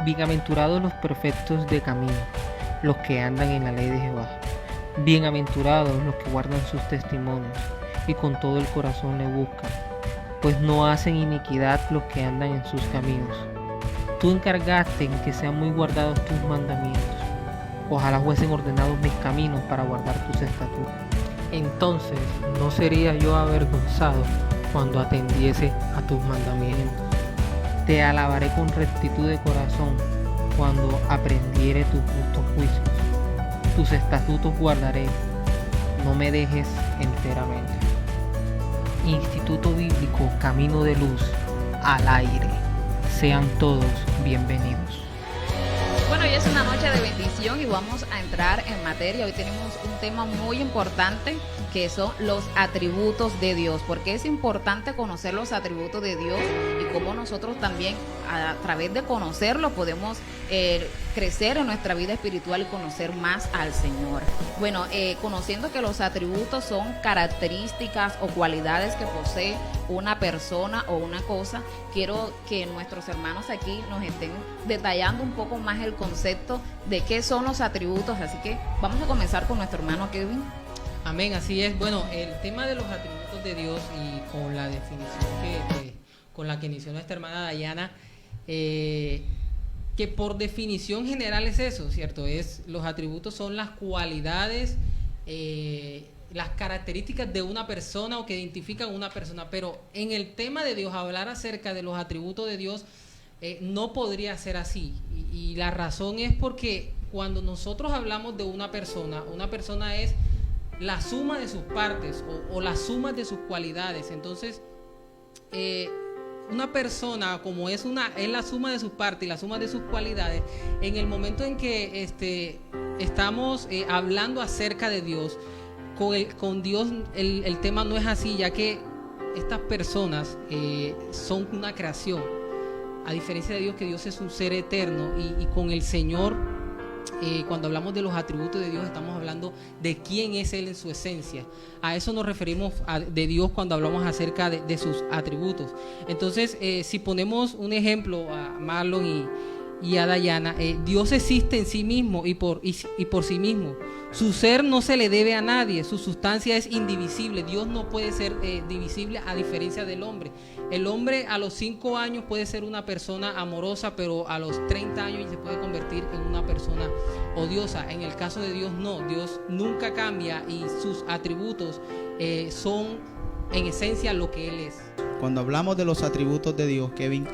Bienaventurados los perfectos de camino, los que andan en la ley de Jehová. Bienaventurados los que guardan sus testimonios y con todo el corazón le buscan, pues no hacen iniquidad los que andan en sus caminos. Tú encargaste en que sean muy guardados tus mandamientos. Ojalá fuesen ordenados mis caminos para guardar tus estatutos. Entonces no sería yo avergonzado cuando atendiese a tus mandamientos. Te alabaré con rectitud de corazón cuando aprendiere tus justos juicios. Tus estatutos guardaré, no me dejes enteramente. Instituto Bíblico Camino de Luz al aire. Sean todos bienvenidos. Bueno, hoy es una noche de bendición y vamos a entrar en materia. Hoy tenemos un tema muy importante que son los atributos de Dios. Porque es importante conocer los atributos de Dios y cómo nosotros también a través de conocerlo podemos crecer en nuestra vida espiritual y conocer más al Señor. Bueno, conociendo que los atributos son características o cualidades que posee una persona o una cosa, quiero que nuestros hermanos aquí nos estén detallando un poco más el concepto de qué son los atributos. Así que vamos a comenzar con nuestro hermano Kevin. Amén, así es. Bueno, el tema de los atributos de Dios y con la definición con la que inició nuestra hermana Dayana, que por definición general es eso, ¿cierto? Los atributos son las cualidades, las características de una persona o que identifican a una persona, pero en el tema de Dios, hablar acerca de los atributos de Dios no podría ser así, y la razón es porque cuando nosotros hablamos de una persona es la suma de sus partes o la suma de sus cualidades. Entonces, una persona como es la suma de sus partes y la suma de sus cualidades, en el momento en que estamos hablando acerca de Dios, con Dios el tema no es así, ya que estas personas son una creación, a diferencia de Dios, que Dios es un ser eterno, y con el Señor, cuando hablamos de los atributos de Dios, estamos hablando de quién es Él en su esencia. A eso nos referimos de Dios cuando hablamos acerca de sus atributos. Entonces, si ponemos un ejemplo a Marlon y a Dayana, Dios existe en sí mismo y por sí mismo. Su ser no se le debe a nadie, su sustancia es indivisible. Dios no puede ser divisible, a diferencia del hombre. El hombre a los 5 años puede ser una persona amorosa, pero a los 30 años se puede convertir en una persona odiosa. En el caso de Dios no, Dios nunca cambia y sus atributos son en esencia lo que Él es. Cuando hablamos de los atributos de Dios, Kevin,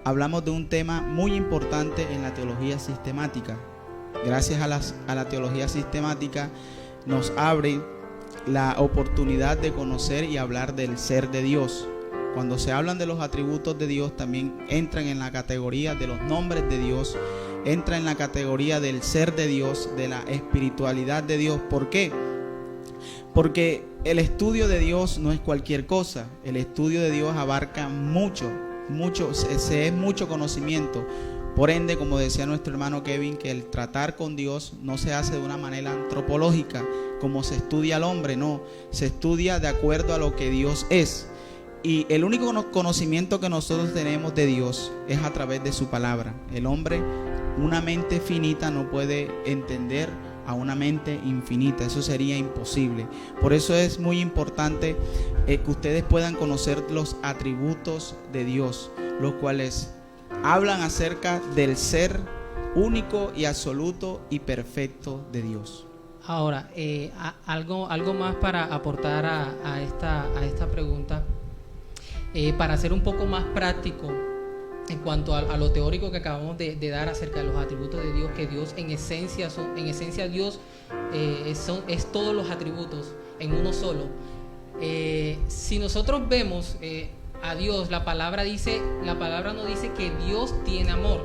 hablamos de un tema muy importante en la teología sistemática. Gracias a la teología sistemática nos abre la oportunidad de conocer y hablar del ser de Dios. Cuando se hablan de los atributos de Dios, también entran en la categoría de los nombres de Dios, entra en la categoría del ser de Dios, de la espiritualidad de Dios. ¿Por qué? Porque el estudio de Dios no es cualquier cosa. El estudio de Dios abarca mucho, es mucho conocimiento. Por ende, como decía nuestro hermano Kevin, que el tratar con Dios no se hace de una manera antropológica, como se estudia al hombre, no, se estudia de acuerdo a lo que Dios es. Y el único conocimiento que nosotros tenemos de Dios es a través de su palabra. El hombre, una mente finita, no puede entender a una mente infinita. Eso sería imposible. Por eso es muy importante que ustedes puedan conocer los atributos de Dios, los cuales hablan acerca del ser único y absoluto y perfecto de Dios. Ahora, algo más para aportar a esta pregunta, para ser un poco más práctico en cuanto a lo teórico que acabamos de dar acerca de los atributos de Dios, que Dios en esencia Dios es todos los atributos en uno solo. Si nosotros vemos a Dios, la palabra no dice que Dios tiene amor,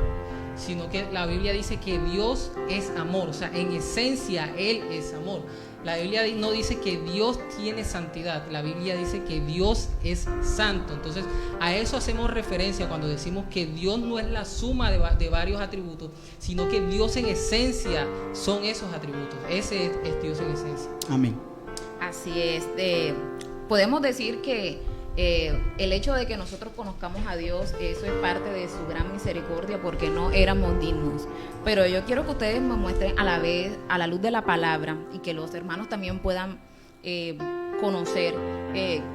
sino que la Biblia dice que Dios es amor. O sea, en esencia Él es amor. La Biblia no dice que Dios tiene santidad, la Biblia dice que Dios es santo. Entonces, a eso hacemos referencia cuando decimos que Dios no es la suma de varios atributos, sino que Dios en esencia son esos atributos. Ese es Dios en esencia. Amén. Así es. Podemos decir que el hecho de que nosotros conozcamos a Dios, eso es parte de su gran misericordia, porque no éramos dignos. Pero yo quiero que ustedes me muestren a la vez, a la luz de la palabra, y que los hermanos también puedan conocer.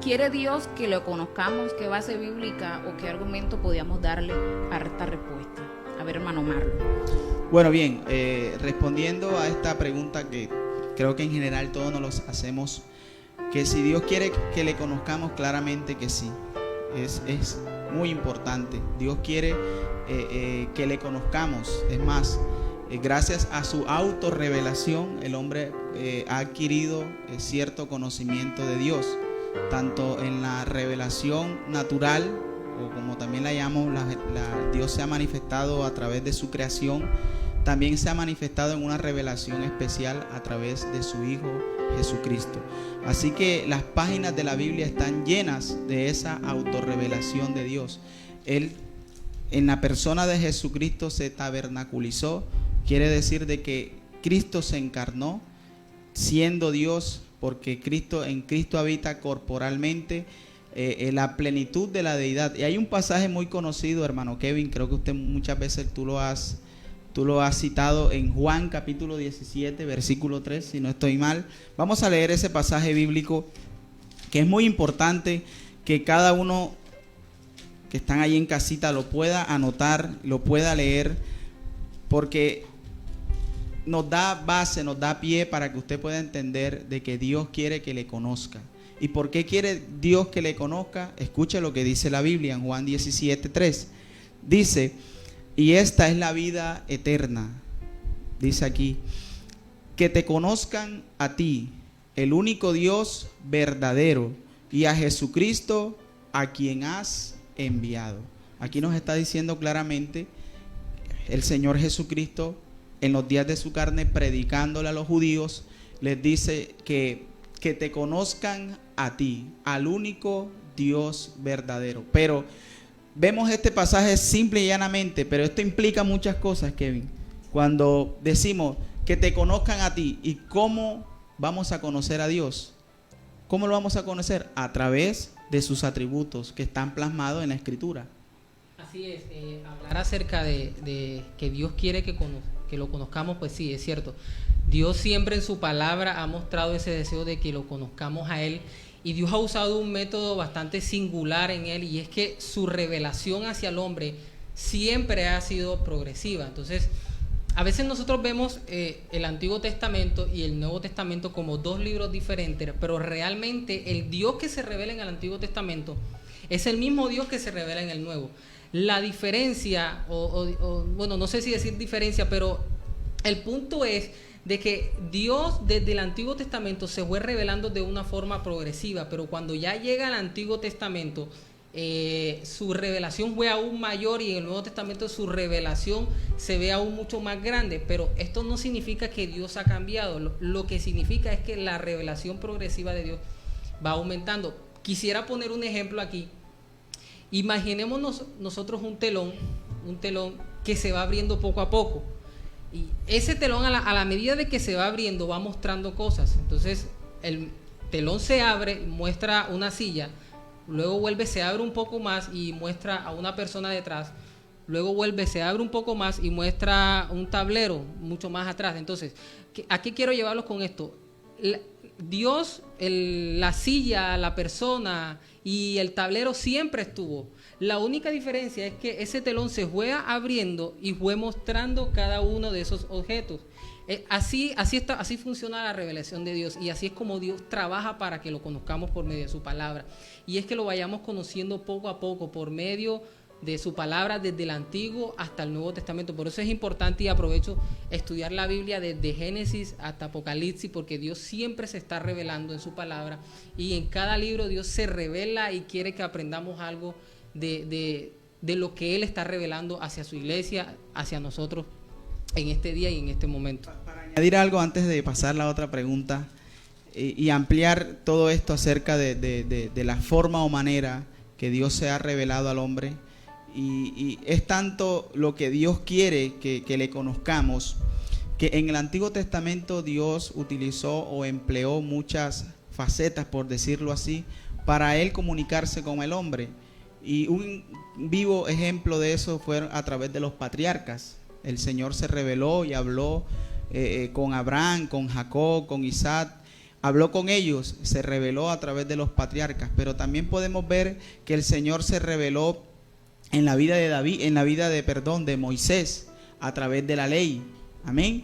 ¿Quiere Dios que lo conozcamos? ¿Qué base bíblica o qué argumento podríamos darle a esta respuesta? A ver, hermano Marlon. Bueno, bien, respondiendo a esta pregunta que creo que en general todos nos los hacemos, que si Dios quiere que le conozcamos, claramente que sí, es muy importante. Dios quiere que le conozcamos. Es más, gracias a su autorrevelación, el hombre ha adquirido cierto conocimiento de Dios, tanto en la revelación natural, o como también la llamo, Dios se ha manifestado a través de su creación, también se ha manifestado en una revelación especial a través de su Hijo Jesucristo. Así que las páginas de la Biblia están llenas de esa autorrevelación de Dios. Él, en la persona de Jesucristo, se tabernaculizó, quiere decir de que Cristo se encarnó, siendo Dios, porque en Cristo habita corporalmente la plenitud de la deidad. Y hay un pasaje muy conocido, hermano Kevin, creo que usted muchas veces tú lo has citado en Juan capítulo 17, versículo 3, si no estoy mal. Vamos a leer ese pasaje bíblico, que es muy importante que cada uno que están ahí en casita lo pueda anotar, lo pueda leer, porque nos da base, nos da pie para que usted pueda entender de que Dios quiere que le conozca. ¿Y por qué quiere Dios que le conozca? Escuche lo que dice la Biblia en Juan 17, 3. Dice: y esta es la vida eterna, dice aquí, que te conozcan a ti, el único Dios verdadero, y a Jesucristo, a quien has enviado. Aquí nos está diciendo claramente el Señor Jesucristo, en los días de su carne, predicándole a los judíos, les dice que te conozcan a ti, al único Dios verdadero. Pero vemos este pasaje simple y llanamente, pero esto implica muchas cosas, Kevin. Cuando decimos que te conozcan a ti, ¿y cómo vamos a conocer a Dios? ¿Cómo lo vamos a conocer? A través de sus atributos que están plasmados en la Escritura. Así es, hablar acerca de que Dios quiere que lo conozcamos, pues sí, es cierto. Dios siempre en su palabra ha mostrado ese deseo de que lo conozcamos a Él, y Dios ha usado un método bastante singular en Él, y es que su revelación hacia el hombre siempre ha sido progresiva. Entonces, a veces nosotros vemos el Antiguo Testamento y el Nuevo Testamento como dos libros diferentes, pero realmente el Dios que se revela en el Antiguo Testamento es el mismo Dios que se revela en el Nuevo. La diferencia, bueno, no sé si decir diferencia, pero el punto es de que Dios desde el Antiguo Testamento se fue revelando de una forma progresiva, pero cuando ya llega al Antiguo Testamento, su revelación fue aún mayor, y en el Nuevo Testamento su revelación se ve aún mucho más grande. Pero esto no significa que Dios ha cambiado, lo que significa es que la revelación progresiva de Dios va aumentando. Quisiera poner un ejemplo aquí. Imaginémonos nosotros un telón que se va abriendo poco a poco, y ese telón a la medida de que se va abriendo va mostrando cosas. Entonces el telón se abre, muestra una silla, luego vuelve, se abre un poco más y muestra a una persona detrás, luego vuelve, se abre un poco más y muestra un tablero mucho más atrás. Entonces, ¿a qué quiero llevarlos con esto? Dios, la silla, la persona y el tablero siempre estuvo. La única diferencia es que ese telón se fue abriendo y fue mostrando cada uno de esos objetos. Así funciona la revelación de Dios, y así es como Dios trabaja para que lo conozcamos por medio de su palabra. Y es que lo vayamos conociendo poco a poco por medio de su palabra, desde el Antiguo hasta el Nuevo Testamento. Por eso es importante, y aprovecho, estudiar la Biblia desde Génesis hasta Apocalipsis, porque Dios siempre se está revelando en su palabra, y en cada libro Dios se revela y quiere que aprendamos algo de lo que Él está revelando hacia su iglesia, hacia nosotros en este día y en este momento. Para añadir algo antes de pasar a la otra pregunta, y ampliar todo esto acerca de la forma o manera que Dios se ha revelado al hombre, y es tanto lo que Dios quiere que le conozcamos, que en el Antiguo Testamento Dios utilizó o empleó muchas facetas, por decirlo así, para él comunicarse con el hombre. Y un vivo ejemplo de eso fue a través de los patriarcas. El Señor se reveló y habló con Abraham, con Jacob, con Isaac. Habló con ellos, se reveló a través de los patriarcas. Pero también podemos ver que el Señor se reveló en la vida de David, en la vida de Moisés, a través de la ley. Amén.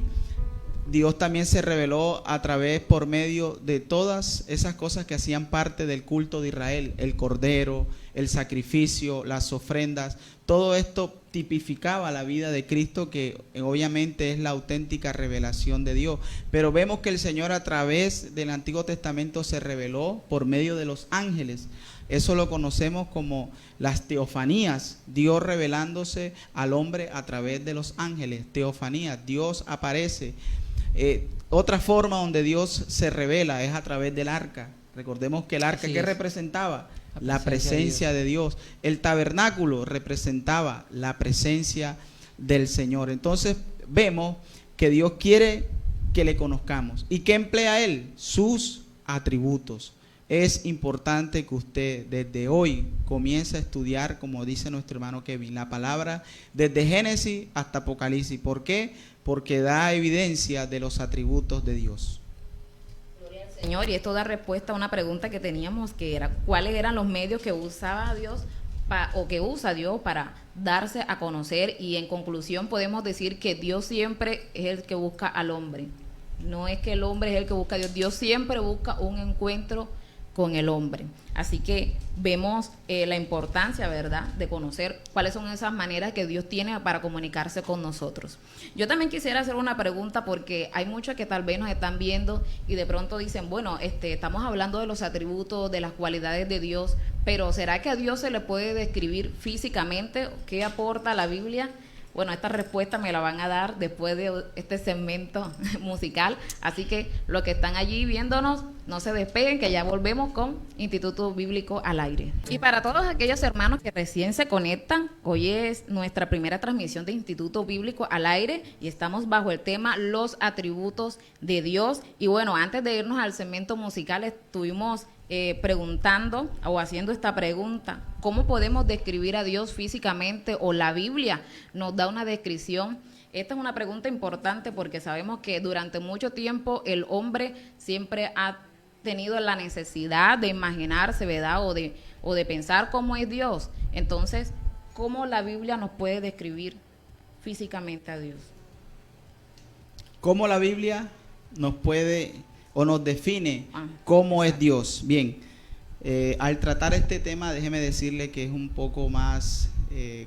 Dios también se reveló a través, por medio de todas esas cosas que hacían parte del culto de Israel, el cordero, el sacrificio, las ofrendas. Todo esto tipificaba la vida de Cristo, que obviamente es la auténtica revelación de Dios. Pero vemos que el Señor a través del Antiguo Testamento se reveló por medio de los ángeles. Eso lo conocemos como las teofanías, Dios revelándose al hombre a través de los ángeles. Teofanías, Dios aparece. Otra forma donde Dios se revela es a través del arca. Recordemos que el arca, ¿qué representaba? La presencia de Dios. El tabernáculo representaba la presencia del Señor. Entonces vemos que Dios quiere que le conozcamos. ¿Y qué emplea Él? Sus atributos. Es importante que usted desde hoy comience a estudiar, como dice nuestro hermano Kevin, la palabra desde Génesis hasta Apocalipsis. ¿Por qué? Porque da evidencia de los atributos de Dios. Gloria al Señor, y esto da respuesta a una pregunta que teníamos, que era ¿cuáles eran los medios que usaba Dios o que usa Dios para darse a conocer? Y en conclusión podemos decir que Dios siempre es el que busca al hombre. No es que el hombre es el que busca a Dios. Dios siempre busca un encuentro con el hombre. Así que vemos la importancia, ¿verdad?, de conocer cuáles son esas maneras que Dios tiene para comunicarse con nosotros. Yo también quisiera hacer una pregunta, porque hay muchos que tal vez nos están viendo y de pronto dicen, bueno, estamos hablando de los atributos, de las cualidades de Dios, pero ¿será que a Dios se le puede describir físicamente? ¿Qué aporta la Biblia? Bueno, esta respuesta me la van a dar después de este segmento musical, así que los que están allí viéndonos, no se despeguen, que ya volvemos con Instituto Bíblico al Aire. Y para todos aquellos hermanos que recién se conectan, hoy es nuestra primera transmisión de Instituto Bíblico al Aire y estamos bajo el tema Los atributos de Dios. Y bueno, antes de irnos al segmento musical, estuvimos preguntando o haciendo esta pregunta: ¿cómo podemos describir a Dios físicamente? O la Biblia nos da una descripción. Esta es una pregunta importante porque sabemos que durante mucho tiempo el hombre siempre ha tenido la necesidad de imaginarse, ¿verdad? O de pensar cómo es Dios. Entonces, ¿cómo la Biblia nos puede describir físicamente a Dios? ¿Cómo la Biblia nos puede o nos define cómo es Dios? Bien, al tratar este tema, déjeme decirle que es un poco más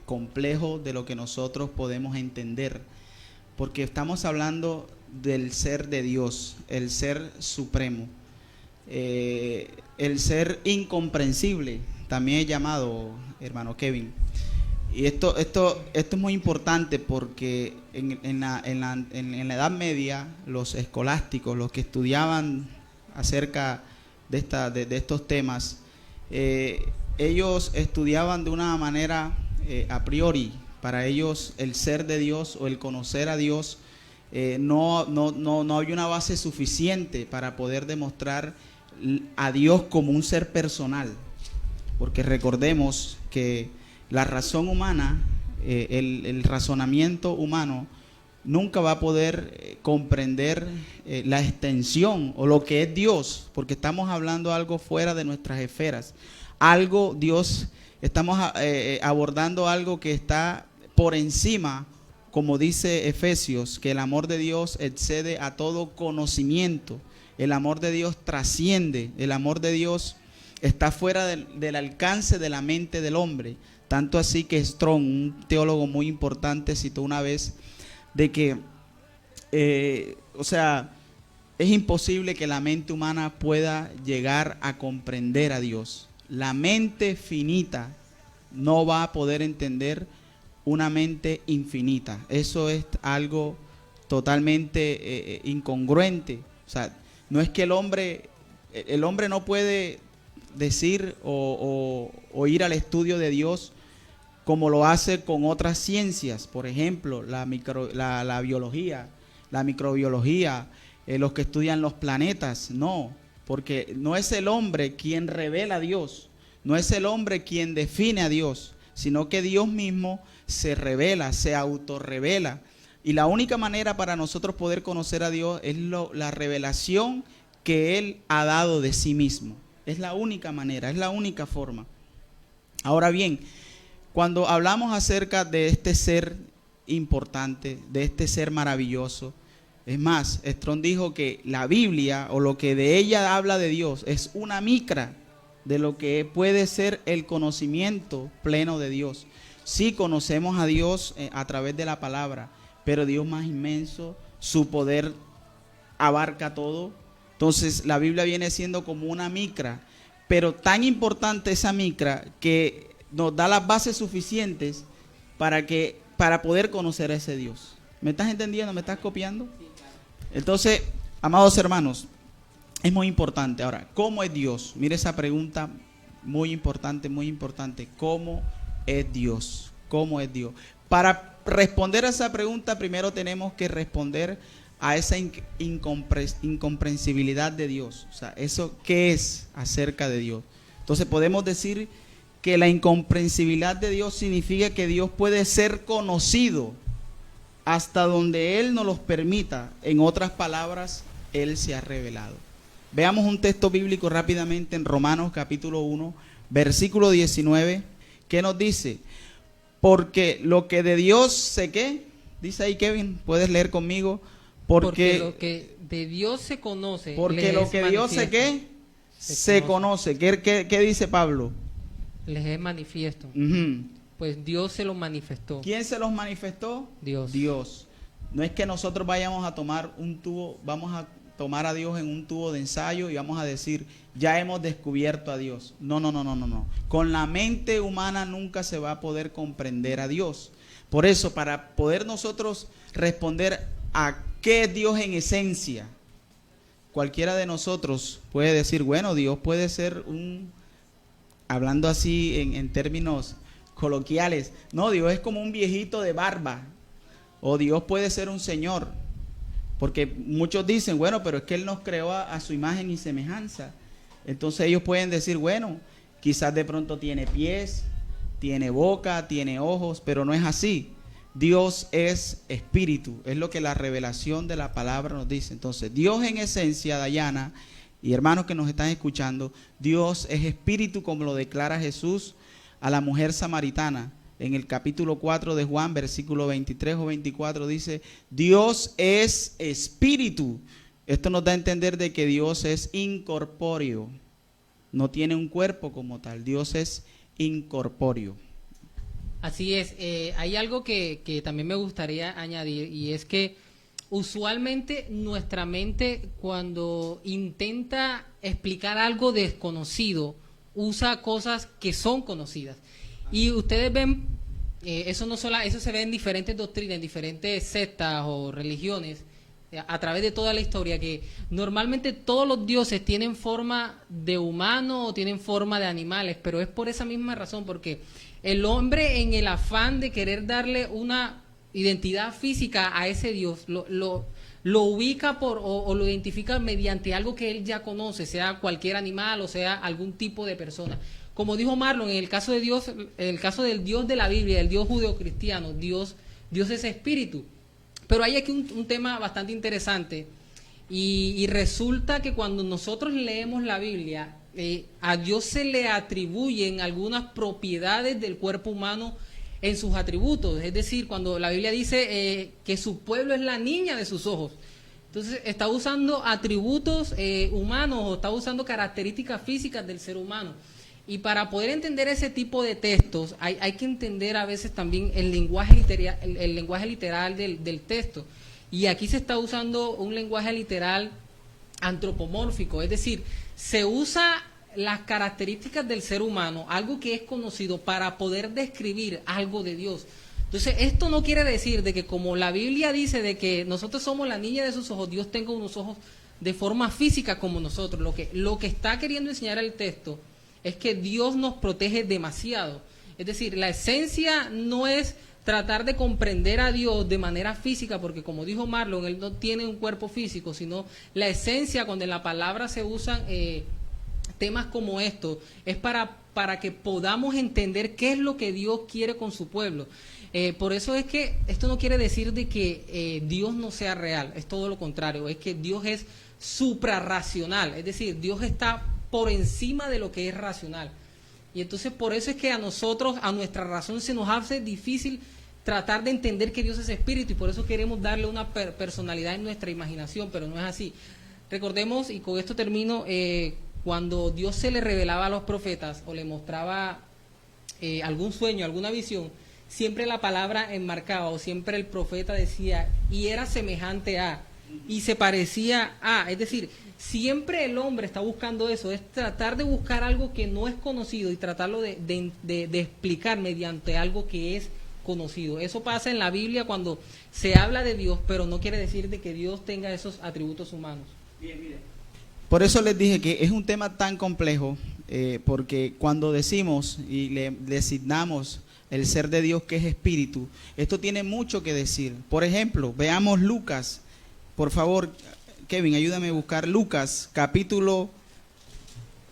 complejo de lo que nosotros podemos entender, porque estamos hablando del ser de Dios, el ser supremo, el ser incomprensible, también es llamado, hermano Kevin. Y esto es muy importante porque en la Edad Media, los escolásticos, los que estudiaban acerca de estos temas, ellos estudiaban de una manera a priori. Para ellos el ser de Dios o el conocer a Dios no había una base suficiente para poder demostrar a Dios como un ser personal, porque recordemos que la razón humana, el razonamiento humano nunca va a poder comprender la extensión o lo que es Dios, porque estamos hablando de algo fuera de nuestras esferas, estamos abordando algo que está por encima, como dice Efesios, que el amor de Dios excede a todo conocimiento, el amor de Dios trasciende, el amor de Dios está fuera del alcance de la mente del hombre. Tanto así que Strong, un teólogo muy importante, citó una vez de que, es imposible que la mente humana pueda llegar a comprender a Dios. La mente finita no va a poder entender una mente infinita. Eso es algo totalmente incongruente. O sea, no es que el hombre no puede decir o ir al estudio de Dios como lo hace con otras ciencias, por ejemplo, la biología, la microbiología, los que estudian los planetas. No, porque no es el hombre quien revela a Dios, no es el hombre quien define a Dios, sino que Dios mismo se revela, se autorrevela. Y la única manera para nosotros poder conocer a Dios es la revelación que Él ha dado de sí mismo. Es la única manera, es la única forma. Ahora bien, cuando hablamos acerca de este ser importante, de este ser maravilloso, es más, Strong dijo que la Biblia, o lo que de ella habla de Dios, es una micra de lo que puede ser el conocimiento pleno de Dios. Sí conocemos a Dios a través de la palabra, pero Dios más inmenso, su poder abarca todo. Entonces la Biblia viene siendo como una micra, pero tan importante esa micra que nos da las bases suficientes para poder conocer a ese Dios. ¿Me estás entendiendo? ¿Me estás copiando? Entonces, amados hermanos, es muy importante. Ahora, ¿cómo es Dios? Mire esa pregunta muy importante, muy importante. ¿Cómo es Dios? ¿Cómo es Dios? Para responder a esa pregunta, primero tenemos que responder a esa incomprensibilidad de Dios. O sea, ¿eso qué es acerca de Dios? Entonces podemos decir que la incomprensibilidad de Dios significa que Dios puede ser conocido hasta donde Él nos los permita. En otras palabras, Él se ha revelado. Veamos un texto bíblico rápidamente en Romanos capítulo 1, versículo 19, que nos dice: porque lo que de Dios se ¿qué? Dice ahí Kevin, ¿puedes leer conmigo? Porque lo que de Dios se conoce. Porque lo que Dios se ¿qué? Se conoce. ¿Qué dice Pablo? Les es manifiesto. Pues Dios se los manifestó. ¿Quién se los manifestó? Dios. Dios. No es que nosotros vayamos a tomar un tubo, vamos a tomar a Dios en un tubo de ensayo y vamos a decir, ya hemos descubierto a Dios. No. Con la mente humana nunca se va a poder comprender a Dios. Por eso, para poder nosotros responder a qué es Dios en esencia, cualquiera de nosotros puede decir, bueno, Dios puede ser hablando así en términos coloquiales, no, Dios es como un viejito de barba, o Dios puede ser un señor, porque muchos dicen, bueno, pero es que Él nos creó a su imagen y semejanza. Entonces ellos pueden decir, bueno, quizás de pronto tiene pies, tiene boca, tiene ojos, pero no es así. Dios es espíritu, es lo que la revelación de la palabra nos dice. Entonces, Dios en esencia, Dayana y hermanos que nos están escuchando, Dios es espíritu, como lo declara Jesús a la mujer samaritana. En el capítulo 4 de Juan, versículo 23 o 24, dice, Dios es espíritu. Esto nos da a entender de que Dios es incorpóreo, no tiene un cuerpo como tal, Dios es incorpóreo. Así es, hay algo que también me gustaría añadir, y es que usualmente nuestra mente, cuando intenta explicar algo desconocido, usa cosas que son conocidas. Y ustedes ven, eso se ve en diferentes doctrinas, en diferentes sectas o religiones, a través de toda la historia, que normalmente todos los dioses tienen forma de humano o tienen forma de animales, pero es por esa misma razón, porque el hombre, en el afán de querer darle una identidad física a ese Dios, lo ubica o lo identifica mediante algo que él ya conoce, sea cualquier animal o sea algún tipo de persona. Como dijo Marlon, en el caso de Dios, en el caso del Dios de la Biblia, el Dios judeocristiano, Dios es espíritu. Pero hay aquí un tema bastante interesante, y resulta que cuando nosotros leemos la Biblia, a Dios se le atribuyen algunas propiedades del cuerpo humano en sus atributos. Es decir, cuando la Biblia dice que su pueblo es la niña de sus ojos, entonces está usando atributos humanos, o está usando características físicas del ser humano. Y para poder entender ese tipo de textos hay que entender a veces también el lenguaje literal del texto. Y aquí se está usando un lenguaje literal antropomórfico, es decir, se usa las características del ser humano, algo que es conocido, para poder describir algo de Dios. Entonces, esto no quiere decir de que, como la Biblia dice de que nosotros somos la niña de sus ojos, Dios tenga unos ojos de forma física como nosotros. Lo que está queriendo enseñar el texto es que Dios nos protege demasiado. Es decir, la esencia no es tratar de comprender a Dios de manera física, porque como dijo Marlon, Él no tiene un cuerpo físico, sino la esencia, cuando en la palabra se usan temas como estos, es para que podamos entender qué es lo que Dios quiere con su pueblo. Por eso es que esto no quiere decir de que Dios no sea real, es todo lo contrario, es que Dios es suprarracional, es decir, Dios está por encima de lo que es racional. Y entonces por eso es que a nosotros, a nuestra razón, se nos hace difícil tratar de entender que Dios es espíritu, y por eso queremos darle una personalidad en nuestra imaginación, pero no es así. Recordemos, y con esto termino, cuando Dios se le revelaba a los profetas o le mostraba algún sueño, alguna visión, siempre la palabra enmarcaba, o siempre el profeta decía, y era semejante a, y se parecía a, es decir, siempre el hombre está buscando eso, es tratar de buscar algo que no es conocido y tratarlo de explicar mediante algo que es conocido. Eso pasa en la Biblia cuando se habla de Dios, pero no quiere decir de que Dios tenga esos atributos humanos. Bien. Por eso les dije que es un tema tan complejo, porque cuando decimos y le designamos el ser de Dios que es espíritu, esto tiene mucho que decir. Por ejemplo, veamos Lucas. Por favor, Kevin, ayúdame a buscar Lucas, capítulo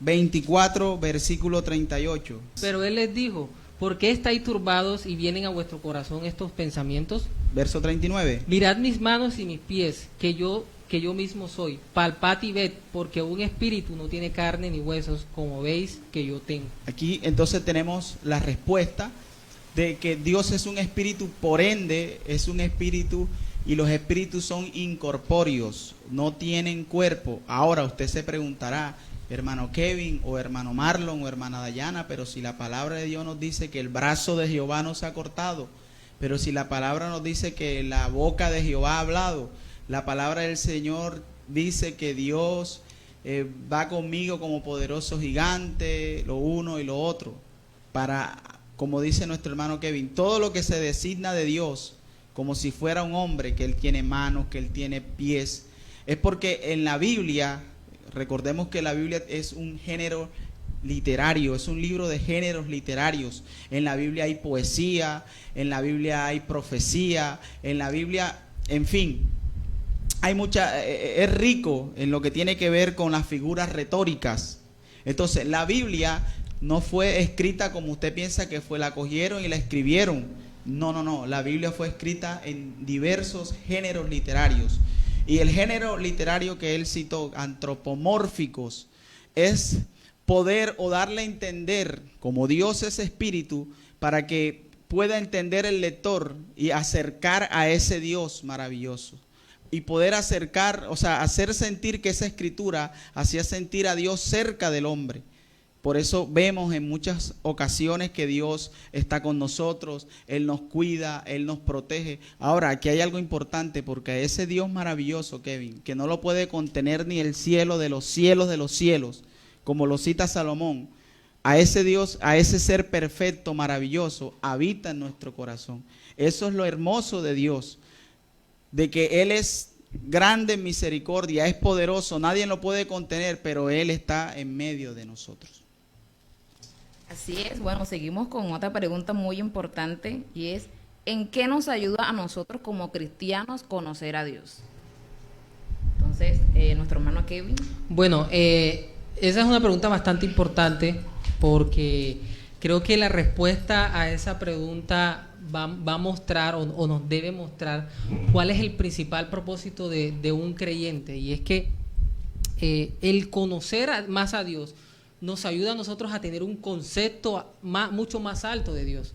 24, versículo 38. Pero Él les dijo, ¿por qué estáis turbados y vienen a vuestro corazón estos pensamientos? Verso 39. Mirad mis manos y mis pies, que yo mismo soy. Palpad y ved, porque un espíritu no tiene carne ni huesos, como veis que yo tengo. Aquí entonces tenemos la respuesta de que Dios es un espíritu, por ende es un espíritu, y los espíritus son incorpóreos, no tienen cuerpo. Ahora usted se preguntará, hermano Kevin o hermano Marlon o hermana Dayana, pero si la palabra de Dios nos dice que el brazo de Jehová no se ha cortado, pero si la palabra nos dice que la boca de Jehová ha hablado, la palabra del Señor dice que Dios va conmigo como poderoso gigante, lo uno y lo otro, para, como dice nuestro hermano Kevin, todo lo que se designa de Dios, como si fuera un hombre, que Él tiene manos, que Él tiene pies, es porque en la Biblia, recordemos que la Biblia es un género literario, es un libro de géneros literarios. En la Biblia hay poesía, en la Biblia hay profecía, en la Biblia, en fin, hay es rico en lo que tiene que ver con las figuras retóricas. Entonces, la Biblia no fue escrita como usted piensa que fue, la cogieron y la escribieron. No, la Biblia fue escrita en diversos géneros literarios. Y el género literario que él citó, antropomórficos, es poder o darle a entender, como Dios es espíritu, para que pueda entender el lector y acercar a ese Dios maravilloso. Y poder acercar, o sea, hacer sentir que esa escritura hacía sentir a Dios cerca del hombre. Por eso vemos en muchas ocasiones que Dios está con nosotros, Él nos cuida, Él nos protege. Ahora, aquí hay algo importante, porque a ese Dios maravilloso, Kevin, que no lo puede contener ni el cielo de los cielos, como lo cita Salomón, a ese Dios, a ese ser perfecto, maravilloso, habita en nuestro corazón. Eso es lo hermoso de Dios, de que Él es grande en misericordia, es poderoso, nadie lo puede contener, pero Él está en medio de nosotros. Así es. Bueno, seguimos con otra pregunta muy importante, y es, ¿en qué nos ayuda a nosotros como cristianos conocer a Dios? Entonces, nuestro hermano Kevin. Bueno, esa es una pregunta bastante importante, porque creo que la respuesta a esa pregunta va a mostrar o nos debe mostrar cuál es el principal propósito de un creyente, y es que el conocer más a Dios nos ayuda a nosotros a tener un concepto mucho más alto de Dios.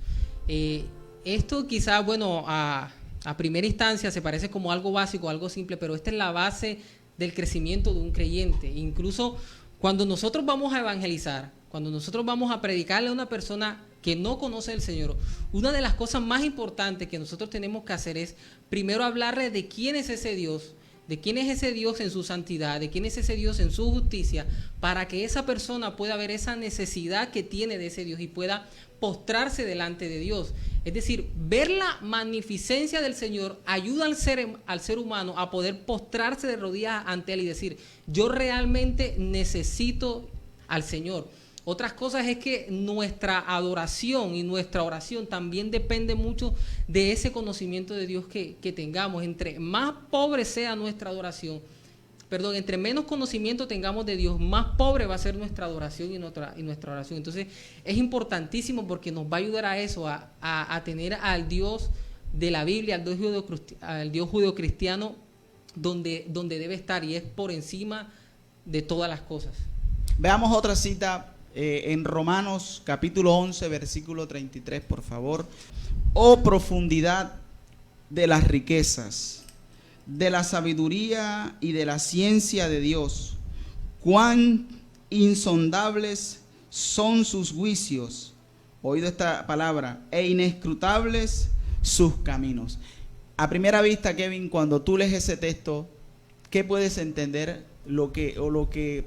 Esto quizás, bueno, a primera instancia se parece como algo básico, algo simple, pero esta es la base del crecimiento de un creyente. Incluso cuando nosotros vamos a evangelizar, cuando nosotros vamos a predicarle a una persona que no conoce al Señor, una de las cosas más importantes que nosotros tenemos que hacer es primero hablarle de quién es ese Dios, de quién es ese Dios en su santidad, de quién es ese Dios en su justicia, para que esa persona pueda ver esa necesidad que tiene de ese Dios y pueda postrarse delante de Dios. Es decir, ver la magnificencia del Señor ayuda al ser humano a poder postrarse de rodillas ante Él y decir, yo realmente necesito al Señor. Otras cosas es que nuestra adoración y nuestra oración también depende mucho de ese conocimiento de Dios que tengamos. Entre más pobre sea nuestra adoración, entre menos conocimiento tengamos de Dios, más pobre va a ser nuestra adoración y nuestra oración. Entonces es importantísimo porque nos va a ayudar a eso, a tener al Dios de la Biblia, al Dios judeocristiano donde debe estar, y es por encima de todas las cosas. Veamos otra cita en Romanos capítulo 11, versículo 33, por favor. Oh profundidad de las riquezas, de la sabiduría y de la ciencia de Dios, cuán insondables son sus juicios, oído esta palabra, e inescrutables sus caminos. A primera vista, Kevin, cuando tú lees ese texto, ¿qué puedes entender lo que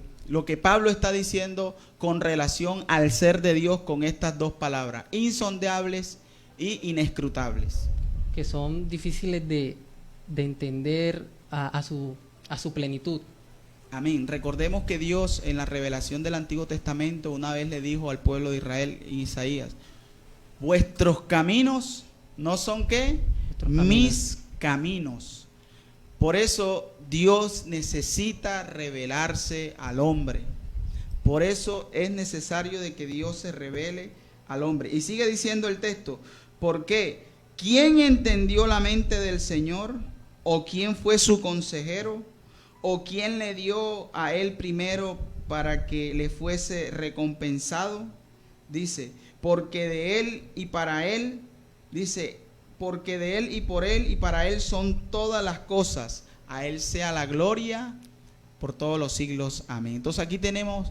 Pablo está diciendo con relación al ser de Dios con estas dos palabras, insondables y inescrutables? Que son difíciles de entender a su plenitud. Amén. Recordemos que Dios en la revelación del Antiguo Testamento una vez le dijo al pueblo de Israel en Isaías: vuestros caminos no son ¿qué? Mis caminos. Por eso Dios necesita revelarse al hombre. Por eso es necesario de que Dios se revele al hombre. Y sigue diciendo el texto: ¿por qué? ¿Quién entendió la mente del Señor? ¿O quién fue su consejero? ¿O quién le dio a él primero para que le fuese recompensado? Dice, porque de él y para él, dice, porque de él y por él y para él son todas las cosas. A él sea la gloria por todos los siglos. Amén. Entonces aquí tenemos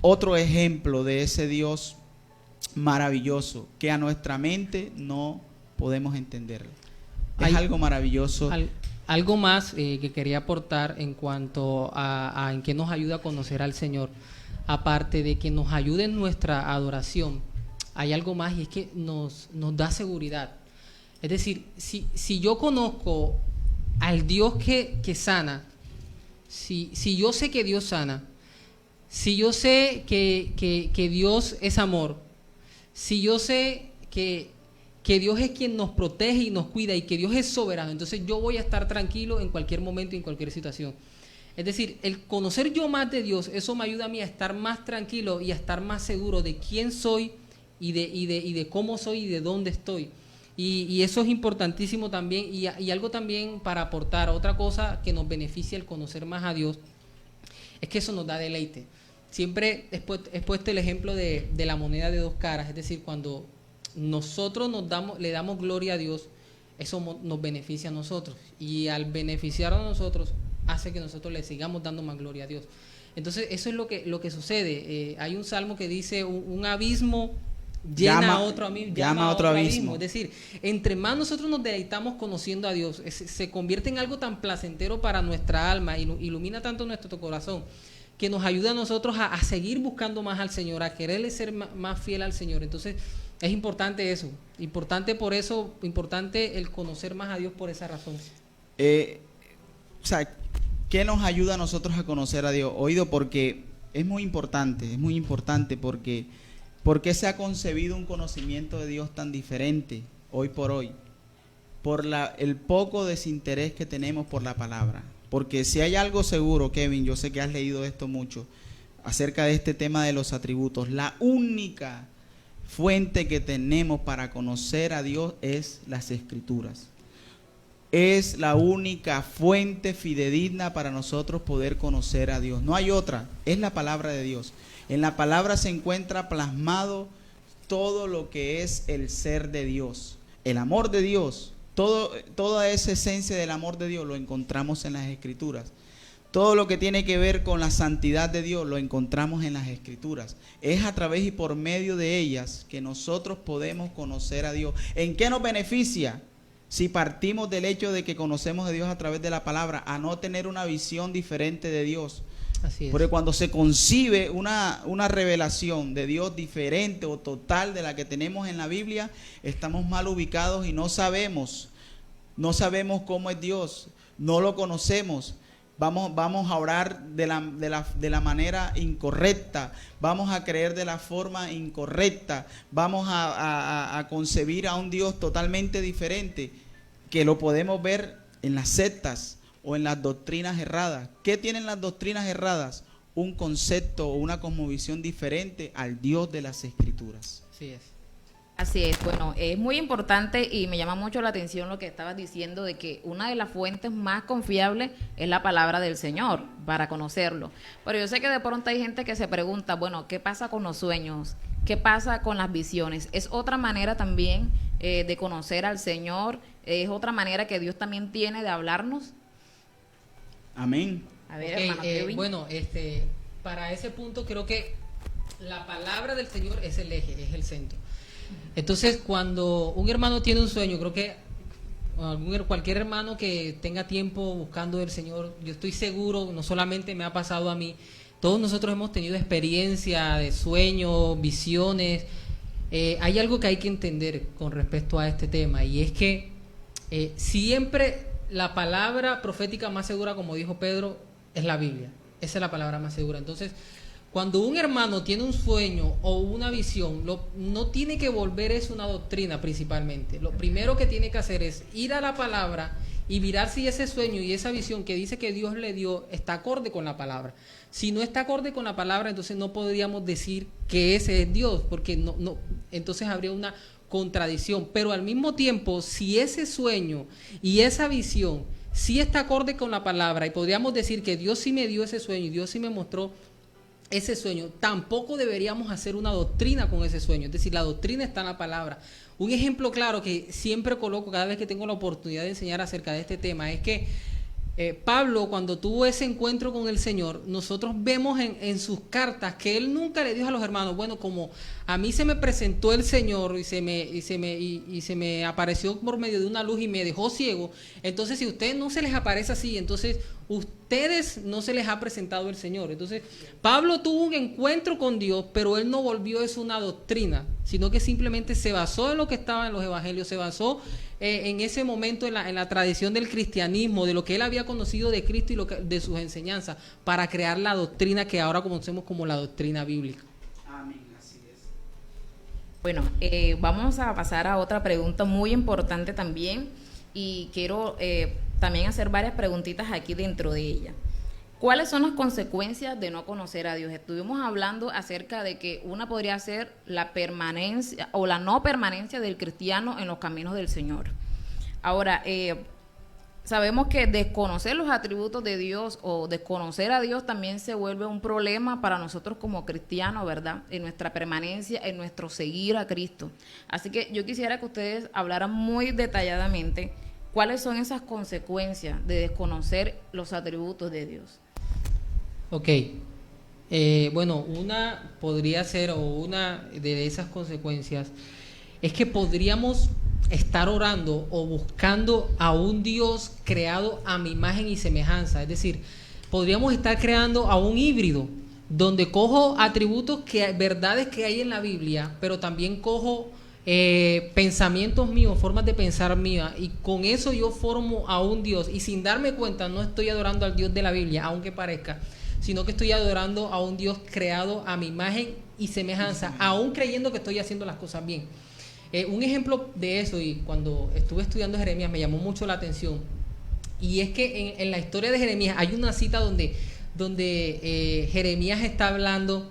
otro ejemplo de ese Dios maravilloso que a nuestra mente no podemos entenderlo. Es algo maravilloso. Algo más que quería aportar en cuanto a en qué nos ayuda a conocer al Señor, aparte de que nos ayude en nuestra adoración, hay algo más, y es que nos da seguridad. Es decir, si yo conozco al Dios que sana, si yo sé que Dios sana, si yo sé que Dios es amor, si yo sé que Dios es quien nos protege y nos cuida y que Dios es soberano, entonces yo voy a estar tranquilo en cualquier momento y en cualquier situación. Es decir, el conocer yo más de Dios, eso me ayuda a mí a estar más tranquilo y a estar más seguro de quién soy y de cómo soy y de dónde estoy. Y eso es importantísimo también, y algo también para aportar, otra cosa que nos beneficia el conocer más a Dios, es que eso nos da deleite. Siempre he puesto el ejemplo de la moneda de dos caras, es decir, cuando nosotros le damos gloria a Dios, eso nos beneficia a nosotros, y al beneficiar a nosotros hace que nosotros le sigamos dando más gloria a Dios. Entonces eso es lo que sucede. Hay un salmo que dice: un abismo llama a otro abismo. Es decir, entre más nosotros nos deleitamos conociendo a Dios, se convierte en algo tan placentero para nuestra alma, y ilumina tanto nuestro corazón, que nos ayuda a nosotros a seguir buscando más al Señor, a quererle ser más fiel al Señor. Entonces es importante eso, importante el conocer más a Dios por esa razón. ¿Qué nos ayuda a nosotros a conocer a Dios? Oído, porque es muy importante porque se ha concebido un conocimiento de Dios tan diferente hoy por hoy, por el poco desinterés que tenemos por la palabra. Porque si hay algo seguro, Kevin, yo sé que has leído esto mucho, acerca de este tema de los atributos, la única fuente que tenemos para conocer a Dios es las Escrituras. Es la única fuente fidedigna para nosotros poder conocer a Dios. No hay otra, es la palabra de Dios. En la palabra se encuentra plasmado todo lo que es el ser de Dios, el amor de Dios, toda esa esencia del amor de Dios lo encontramos en las Escrituras. Todo lo que tiene que ver con la santidad de Dios lo encontramos en las Escrituras. Es a través y por medio de ellas que nosotros podemos conocer a Dios. ¿En qué nos beneficia? Si partimos del hecho de que conocemos a Dios a través de la palabra, a no tener una visión diferente de Dios. Así es. Porque cuando se concibe una revelación de Dios diferente o total de la que tenemos en la Biblia, estamos mal ubicados y no sabemos cómo es Dios, no lo conocemos. vamos a orar de la manera incorrecta, vamos a creer de la forma incorrecta, vamos a concebir a un Dios totalmente diferente, que lo podemos ver en las sectas o en las doctrinas erradas. ¿Qué tienen las doctrinas erradas? Un concepto o una cosmovisión diferente al Dios de las Escrituras. Así es. Así es, bueno, es muy importante y me llama mucho la atención lo que estabas diciendo de que una de las fuentes más confiables es la palabra del Señor para conocerlo. Pero yo sé que de pronto hay gente que se pregunta, bueno, ¿qué pasa con los sueños? ¿Qué pasa con las visiones? Es otra manera también de conocer al Señor, es otra manera que Dios también tiene de hablarnos. Amén. A ver, Okay, hermano Kevin. bueno, para ese punto creo que la palabra del Señor es el eje, es el centro. Entonces, cuando un hermano tiene un sueño, creo que cualquier hermano que tenga tiempo buscando del Señor, yo estoy seguro, no solamente me ha pasado a mí, todos nosotros hemos tenido experiencia de sueños, visiones. Hay algo que hay que entender con respecto a este tema, y es que siempre la palabra profética más segura, como dijo Pedro, es la Biblia. Esa es la palabra más segura. Entonces, cuando un hermano tiene un sueño o una visión, no tiene que volver eso una doctrina principalmente. Lo primero que tiene que hacer es ir a la palabra y mirar si ese sueño y esa visión que dice que Dios le dio está acorde con la palabra. Si no está acorde con la palabra, entonces no podríamos decir que ese es Dios, porque entonces habría una contradicción. Pero al mismo tiempo, si ese sueño y esa visión sí está acorde con la palabra, y podríamos decir que Dios sí me dio ese sueño y Dios sí me mostró ese sueño, tampoco deberíamos hacer una doctrina con ese sueño. Es decir, la doctrina está en la palabra. Un ejemplo claro que siempre coloco cada vez que tengo la oportunidad de enseñar acerca de este tema es que Pablo, cuando tuvo ese encuentro con el Señor, nosotros vemos en sus cartas que él nunca le dijo a los hermanos, bueno, como a mí se me presentó el Señor y se me apareció por medio de una luz y me dejó ciego, entonces si a ustedes no se les aparece así, entonces ustedes no se les ha presentado el Señor. Entonces Pablo tuvo un encuentro con Dios, pero él no volvió eso una doctrina, sino que simplemente se basó en lo que estaba en los evangelios, se basó en ese momento en la tradición del cristianismo, de lo que él había conocido de Cristo y de sus enseñanzas, para crear la doctrina que ahora conocemos como la doctrina bíblica. Amén, así es. Bueno, vamos a pasar a otra pregunta muy importante también, y quiero también hacer varias preguntitas aquí dentro de ella. ¿Cuáles son las consecuencias de no conocer a Dios? Estuvimos hablando acerca de que una podría ser la permanencia o la no permanencia del cristiano en los caminos del Señor. Ahora, sabemos que desconocer los atributos de Dios o desconocer a Dios también se vuelve un problema para nosotros como cristianos, ¿verdad? En nuestra permanencia, en nuestro seguir a Cristo. Así que yo quisiera que ustedes hablaran muy detalladamente cuáles son esas consecuencias de desconocer los atributos de Dios. Ok, bueno, una podría ser, o una de esas consecuencias, es que podríamos estar orando o buscando a un Dios creado a mi imagen y semejanza. Es decir, podríamos estar creando a un híbrido, donde cojo atributos, verdades que hay en la Biblia, pero también cojo pensamientos míos, formas de pensar mías, y con eso yo formo a un Dios, y sin darme cuenta no estoy adorando al Dios de la Biblia, aunque parezca, sino que estoy adorando a un Dios creado a mi imagen y semejanza, aún creyendo que estoy haciendo las cosas bien. Un ejemplo de eso, y cuando estuve estudiando Jeremías me llamó mucho la atención, y es que en la historia de Jeremías hay una cita donde Jeremías está hablando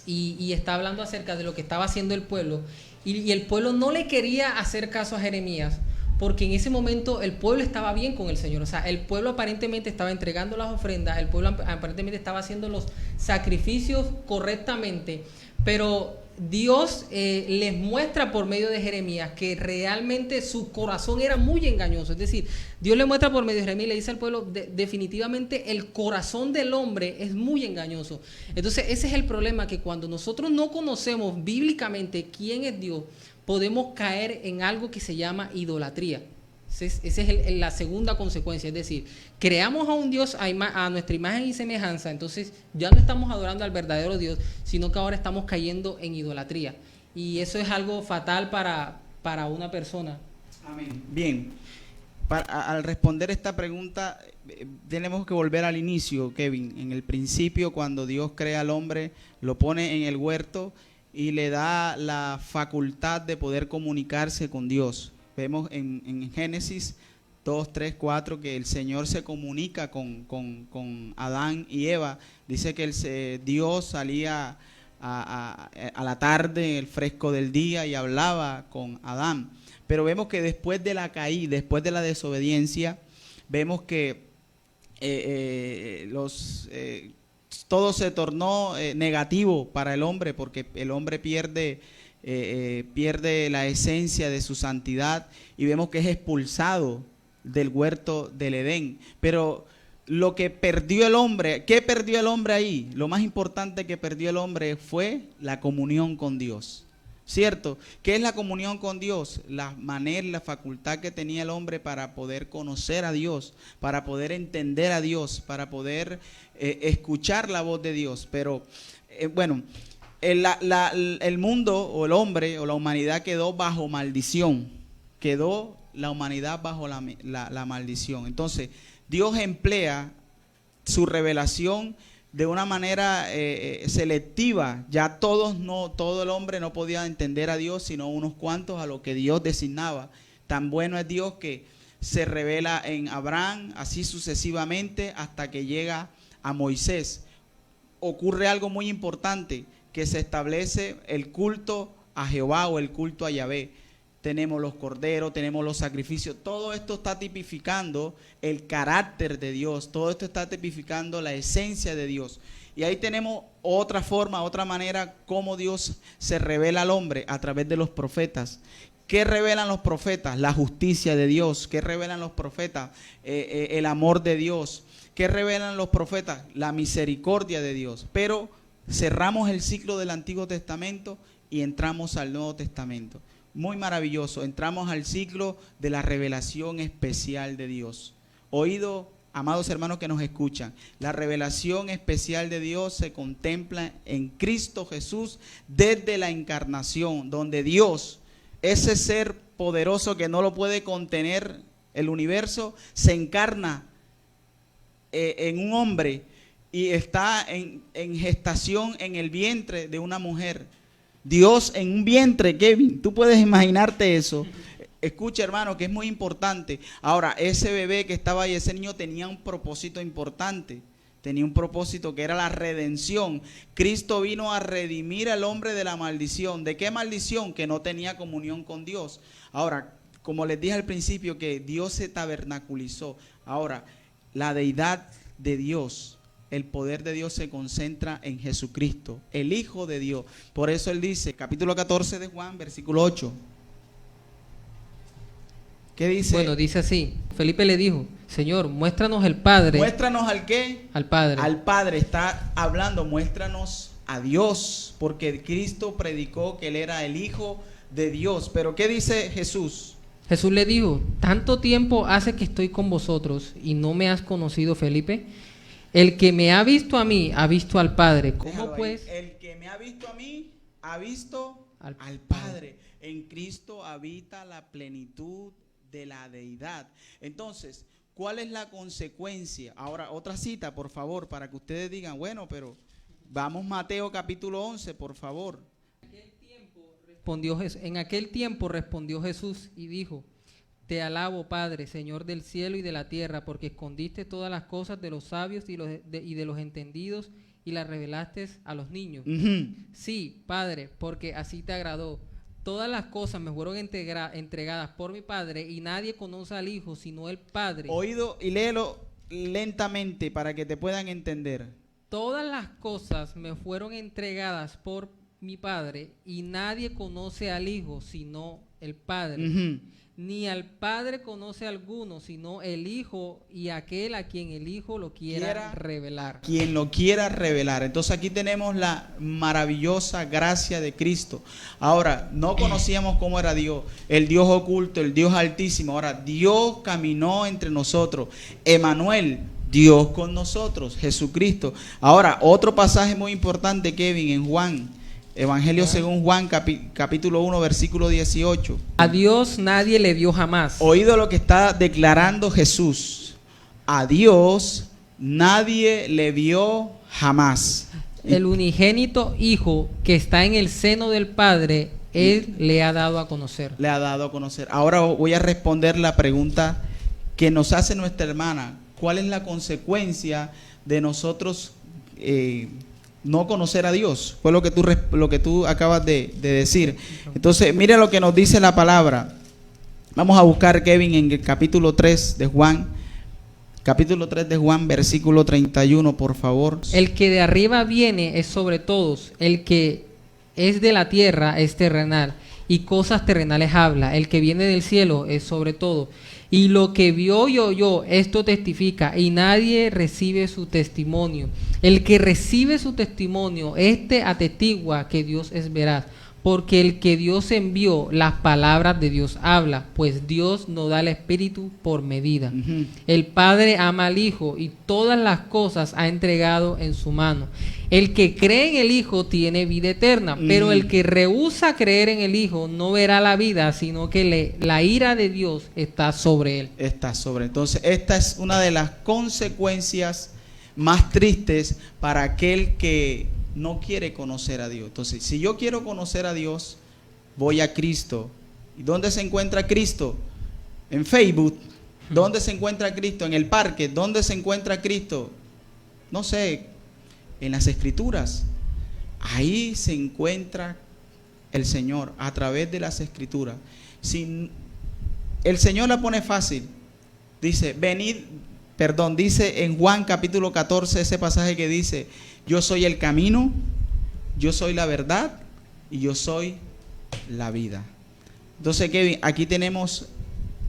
y está hablando acerca de lo que estaba haciendo el pueblo, y el pueblo no le quería hacer caso a Jeremías, porque en ese momento el pueblo estaba bien con el Señor. O sea, el pueblo aparentemente estaba entregando las ofrendas, el pueblo aparentemente estaba haciendo los sacrificios correctamente, pero Dios les muestra por medio de Jeremías que realmente su corazón era muy engañoso. Es decir, Dios le muestra por medio de Jeremías y le dice al pueblo, definitivamente el corazón del hombre es muy engañoso. Entonces ese es el problema, que cuando nosotros no conocemos bíblicamente quién es Dios, podemos caer en algo que se llama idolatría. Esa es la segunda consecuencia, es decir, creamos a un Dios a nuestra imagen y semejanza, entonces ya no estamos adorando al verdadero Dios, sino que ahora estamos cayendo en idolatría, y eso es algo fatal para una persona. Amén. Bien, Al responder esta pregunta, tenemos que volver al inicio, Kevin. En el principio, cuando Dios crea al hombre, lo pone en el huerto y le da la facultad de poder comunicarse con Dios. Vemos en Génesis 2, 3, 4 que el Señor se comunica con Adán y Eva. Dice que Dios salía a la tarde, en el fresco del día, y hablaba con Adán. Pero vemos que después de la caída, después de la desobediencia, vemos que todo se tornó negativo para el hombre, porque el hombre pierde la esencia de su santidad, y vemos que es expulsado del huerto del Edén. Pero lo que perdió el hombre, ¿qué perdió el hombre ahí? Lo más importante que perdió el hombre fue la comunión con Dios. ¿Cierto? ¿Qué es la comunión con Dios? La manera, la facultad que tenía el hombre para poder conocer a Dios, para poder entender a Dios, para poder escuchar la voz de Dios. Pero bueno, el mundo o el hombre o la humanidad quedó bajo maldición. Quedó la humanidad bajo la maldición. Entonces, Dios emplea su revelación de una manera selectiva. Ya todo el hombre no podía entender a Dios, sino unos cuantos a lo que Dios designaba. Tan bueno es Dios que se revela en Abraham, así sucesivamente hasta que llega a Moisés. Ocurre algo muy importante, que se establece el culto a Jehová o el culto a Yahvé. Tenemos los corderos, tenemos los sacrificios. Todo esto está tipificando el carácter de Dios. Todo esto está tipificando la esencia de Dios. Y ahí tenemos otra forma, otra manera como Dios se revela al hombre a través de los profetas. ¿Qué revelan los profetas? La justicia de Dios. ¿Qué revelan los profetas? El amor de Dios. ¿Qué revelan los profetas? La misericordia de Dios. Pero cerramos el ciclo del Antiguo Testamento y entramos al Nuevo Testamento. Muy maravilloso, entramos al ciclo de la revelación especial de Dios. Oído, amados hermanos que nos escuchan, la revelación especial de Dios se contempla en Cristo Jesús desde la encarnación, donde Dios, ese ser poderoso que no lo puede contener el universo, se encarna en un hombre y está en gestación en el vientre de una mujer. Dios en un vientre, Kevin, tú puedes imaginarte eso. Escucha, hermano, que es muy importante. Ahora, ese bebé que estaba ahí, ese niño tenía un propósito importante. Tenía un propósito que era la redención. Cristo vino a redimir al hombre de la maldición. ¿De qué maldición? Que no tenía comunión con Dios. Ahora, como les dije al principio, que Dios se tabernaculizó. Ahora, la deidad de Dios, el poder de Dios se concentra en Jesucristo, el Hijo de Dios. Por eso él dice, capítulo 14 de Juan, versículo 8. ¿Qué dice? Bueno, dice así. Felipe le dijo, Señor, muéstranos el Padre. ¿Muéstranos al qué? Al Padre. Al Padre está hablando, muéstranos a Dios, porque Cristo predicó que Él era el Hijo de Dios. Pero ¿qué dice Jesús? Jesús le dijo, tanto tiempo hace que estoy con vosotros y no me has conocido, Felipe. El que me ha visto a mí, ha visto al Padre. ¿Cómo pues? El que me ha visto a mí, ha visto al Padre. En Cristo habita la plenitud de la deidad. Entonces, ¿cuál es la consecuencia? Ahora, otra cita, por favor, para que ustedes digan, bueno, pero vamos Mateo capítulo 11, por favor. En aquel tiempo respondió Jesús y dijo, te alabo, Padre, Señor del cielo y de la tierra, porque escondiste todas las cosas de los sabios y de los entendidos y las revelaste a los niños. Sí, Padre, porque así te agradó. Todas las cosas me fueron entregadas por mi Padre y nadie conoce al Hijo sino el Padre. Oído y léelo lentamente para que te puedan entender. Todas las cosas me fueron entregadas por mi Padre y nadie conoce al Hijo sino el Padre. Ni al Padre conoce alguno, sino el Hijo y aquel a quien el Hijo lo quiera revelar. Quien lo quiera revelar. Entonces aquí tenemos la maravillosa gracia de Cristo. Ahora, no conocíamos cómo era Dios, el Dios oculto, el Dios altísimo. Ahora, Dios caminó entre nosotros. Emmanuel, Dios con nosotros, Jesucristo. Ahora, otro pasaje muy importante, Kevin, en Juan, Evangelio según Juan, capítulo 1, versículo 18. A Dios nadie le dio jamás. Oído lo que está declarando Jesús. A Dios nadie le vio jamás. El unigénito Hijo que está en el seno del Padre, Él le ha dado a conocer. Le ha dado a conocer. Ahora voy a responder la pregunta que nos hace nuestra hermana. ¿Cuál es la consecuencia de nosotros no conocer a Dios? Fue lo que tú acabas de decir. Entonces, mira lo que nos dice la palabra. Vamos a buscar, Kevin, en el capítulo 3 de Juan. Capítulo 3 de Juan, versículo 31, por favor. El que de arriba viene es sobre todos. El que es de la tierra es terrenal, y cosas terrenales habla. El que viene del cielo es sobre todo. Y lo que vio y oyó, esto testifica, y nadie recibe su testimonio. El que recibe su testimonio, este atestigua que Dios es veraz. Porque el que Dios envió, las palabras de Dios habla, pues Dios no da el Espíritu por medida. El Padre ama al Hijo y todas las cosas ha entregado en su mano. El que cree en el Hijo tiene vida eterna, pero el que rehúsa creer en el Hijo no verá la vida, sino que la ira de Dios está sobre él. Está sobre. Entonces, esta es una de las consecuencias más tristes para aquel que no quiere conocer a Dios. Entonces, si yo quiero conocer a Dios, voy a Cristo. ¿Y dónde se encuentra Cristo? En Facebook. ¿Dónde se encuentra Cristo? En el parque. ¿Dónde se encuentra Cristo? No sé, en las Escrituras. Ahí se encuentra el Señor, a través de las Escrituras. Si el Señor la pone fácil, dice, dice en Juan capítulo 14, ese pasaje que dice: yo soy el camino, yo soy la verdad y yo soy la vida. Entonces, Kevin, aquí tenemos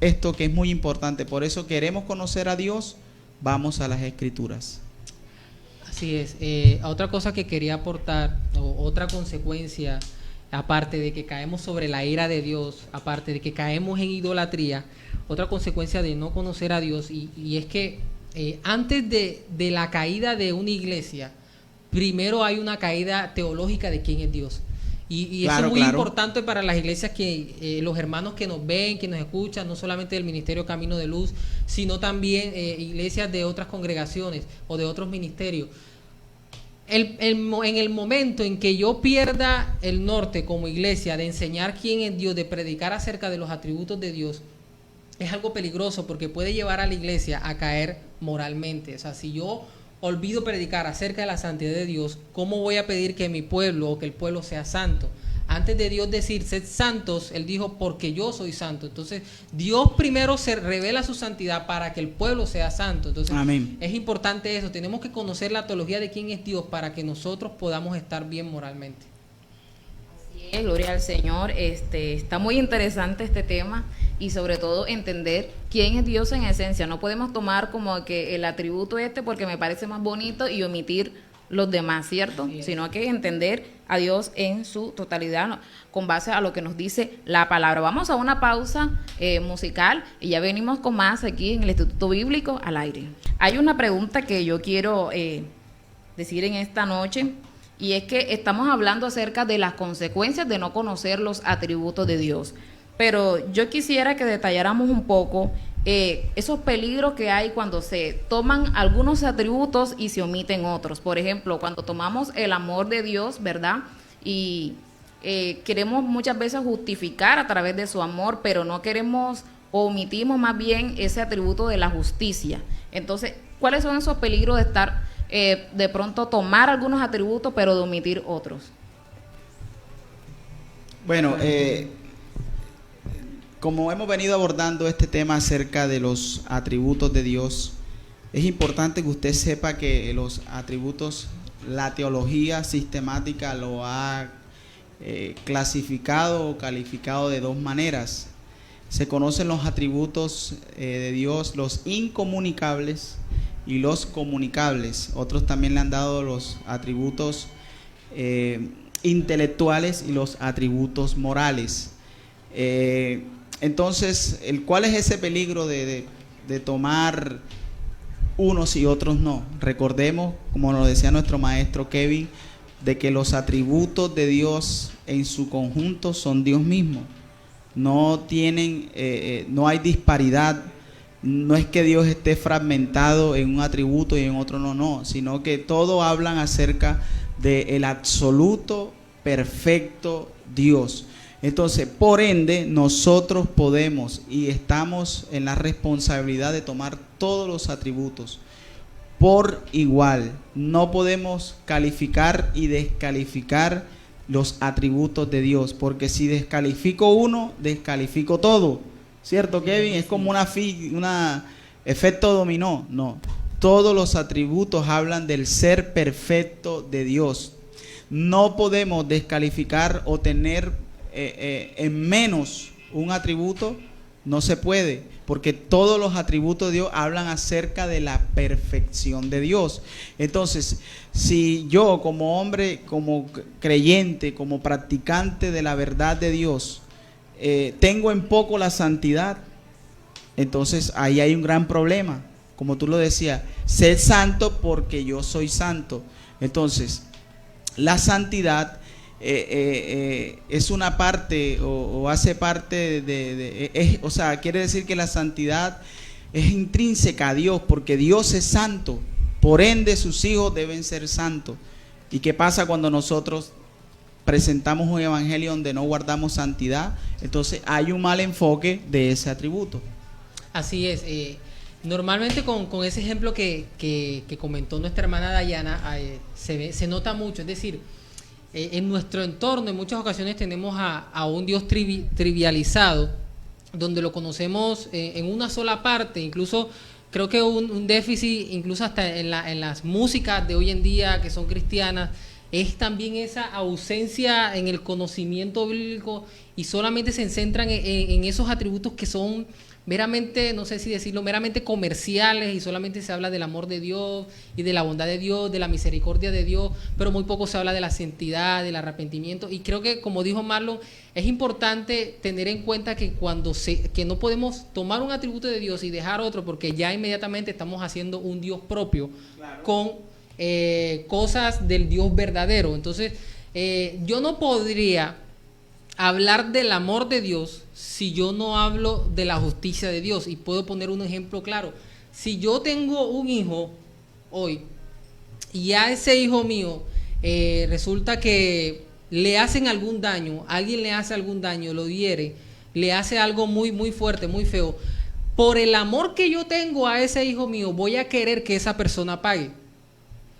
esto que es muy importante. Por eso queremos conocer a Dios, vamos a las Escrituras. Así es. Otra cosa que quería aportar, o otra consecuencia, aparte de que caemos sobre la ira de Dios, aparte de que caemos en idolatría, otra consecuencia de no conocer a Dios, y es que antes de la caída de una iglesia, primero hay una caída teológica de quién es Dios. Y eso es muy importante para las iglesias, que los hermanos que nos ven, que nos escuchan, no solamente del Ministerio Camino de Luz, sino también iglesias de otras congregaciones o de otros ministerios. En el momento en que yo pierda el norte como iglesia de enseñar quién es Dios, de predicar acerca de los atributos de Dios, es algo peligroso, porque puede llevar a la iglesia a caer moralmente. O sea, si yo olvido predicar acerca de la santidad de Dios, ¿cómo voy a pedir que mi pueblo o que el pueblo sea santo? Antes de Dios decir, sed santos, Él dijo, porque yo soy santo. Entonces, Dios primero se revela su santidad para que el pueblo sea santo. Entonces, amén. Es importante eso. Tenemos que conocer la teología de quién es Dios para que nosotros podamos estar bien moralmente. Así es, gloria al Señor. Está muy interesante este tema, y sobre todo entender quién es Dios en esencia. No podemos tomar como que el atributo porque me parece más bonito y omitir los demás, ¿cierto? Sino que entender a Dios en su totalidad, ¿no?, con base a lo que nos dice la palabra. Vamos a una pausa musical y ya venimos con más aquí en el Instituto Bíblico al Aire. Hay una pregunta que yo quiero decir en esta noche, y es que estamos hablando acerca de las consecuencias de no conocer los atributos de Dios. Pero yo quisiera que detalláramos un poco esos peligros que hay cuando se toman algunos atributos y se omiten otros. Por ejemplo, cuando tomamos el amor de Dios, ¿verdad? Y queremos muchas veces justificar a través de su amor, pero no queremos, o omitimos más bien ese atributo de la justicia. Entonces, ¿cuáles son esos peligros de estar, de pronto tomar algunos atributos, pero de omitir otros? Bueno, como hemos venido abordando este tema acerca de los atributos de Dios, es importante que usted sepa que los atributos, la teología sistemática lo ha clasificado o calificado de dos maneras. Se conocen los atributos de Dios, los incomunicables y los comunicables. Otros también le han dado los atributos intelectuales y los atributos morales. Entonces, ¿cuál es ese peligro de tomar unos y otros no? Recordemos, como nos decía nuestro maestro Kevin, de que los atributos de Dios en su conjunto son Dios mismo. No tienen, no hay disparidad. No es que Dios esté fragmentado en un atributo y en otro no, sino que todos hablan acerca del absoluto, perfecto Dios. Entonces, por ende, nosotros podemos y estamos en la responsabilidad de tomar todos los atributos por igual. No podemos calificar y descalificar los atributos de Dios, porque si descalifico uno, descalifico todo. ¿Cierto, Kevin? Es como una efecto dominó. No, todos los atributos hablan del ser perfecto de Dios. No podemos descalificar o tener en menos un atributo, no se puede, porque todos los atributos de Dios hablan acerca de la perfección de Dios. Entonces, si yo como hombre, como creyente, como practicante de la verdad de Dios, tengo en poco la santidad, entonces ahí hay un gran problema. Como tú lo decías, sed santo porque yo soy santo. Entonces, la santidad es una parte o hace parte o sea, quiere decir que la santidad es intrínseca a Dios, porque Dios es santo, por ende sus hijos deben ser santos. ¿Y qué pasa cuando nosotros presentamos un evangelio donde no guardamos santidad? Entonces hay un mal enfoque de ese atributo. Así es. Normalmente con ese ejemplo que comentó nuestra hermana Dayana, se nota mucho. Es decir, en nuestro entorno en muchas ocasiones tenemos a un Dios trivializado, donde lo conocemos en una sola parte. Incluso creo que un déficit, incluso hasta en las músicas de hoy en día que son cristianas, es también esa ausencia en el conocimiento bíblico, y solamente se centran en esos atributos que son meramente, no sé si decirlo, meramente comerciales, y solamente se habla del amor de Dios y de la bondad de Dios, de la misericordia de Dios, pero muy poco se habla de la santidad, del arrepentimiento. Y creo que, como dijo Marlon, es importante tener en cuenta que que no podemos tomar un atributo de Dios y dejar otro, porque ya inmediatamente estamos haciendo un Dios propio, claro, con cosas del Dios verdadero. Entonces, yo no podría hablar del amor de Dios si yo no hablo de la justicia de Dios. Y puedo poner un ejemplo claro. Si yo tengo un hijo hoy y a ese hijo mío resulta que le hacen algún daño, alguien le hace algún daño, lo hiere, le hace algo muy, muy fuerte, muy feo, por el amor que yo tengo a ese hijo mío, voy a querer que esa persona pague.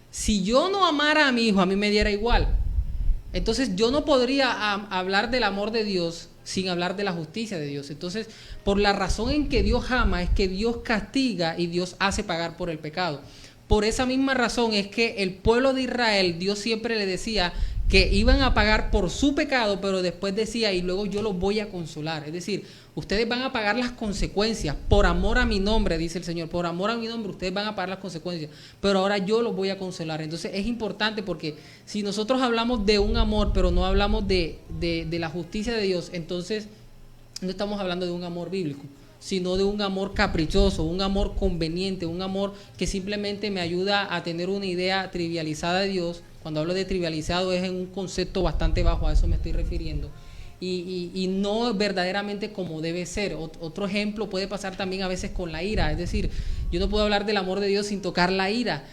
Si yo no amara a mi hijo, a mí me diera igual. Entonces yo no podría hablar del amor de Dios sin hablar de la justicia de Dios. Entonces, por la razón en que Dios ama, es que Dios castiga y Dios hace pagar por el pecado. Por esa misma razón es que el pueblo de Israel, Dios siempre le decía que iban a pagar por su pecado, pero después decía, y luego yo los voy a consolar. Es decir, ustedes van a pagar las consecuencias por amor a mi nombre, dice el Señor, por amor a mi nombre ustedes van a pagar las consecuencias, pero ahora yo los voy a consolar. Entonces es importante, porque si nosotros hablamos de un amor, pero no hablamos de la justicia de Dios, entonces no estamos hablando de un amor bíblico, sino de un amor caprichoso, un amor conveniente, un amor que simplemente me ayuda a tener una idea trivializada de Dios. Cuando hablo de trivializado es en un concepto bastante bajo, a eso me estoy refiriendo, y no verdaderamente como debe ser. Otro ejemplo puede pasar también a veces con la ira. Es decir, yo no puedo hablar del amor de Dios sin tocar la ira.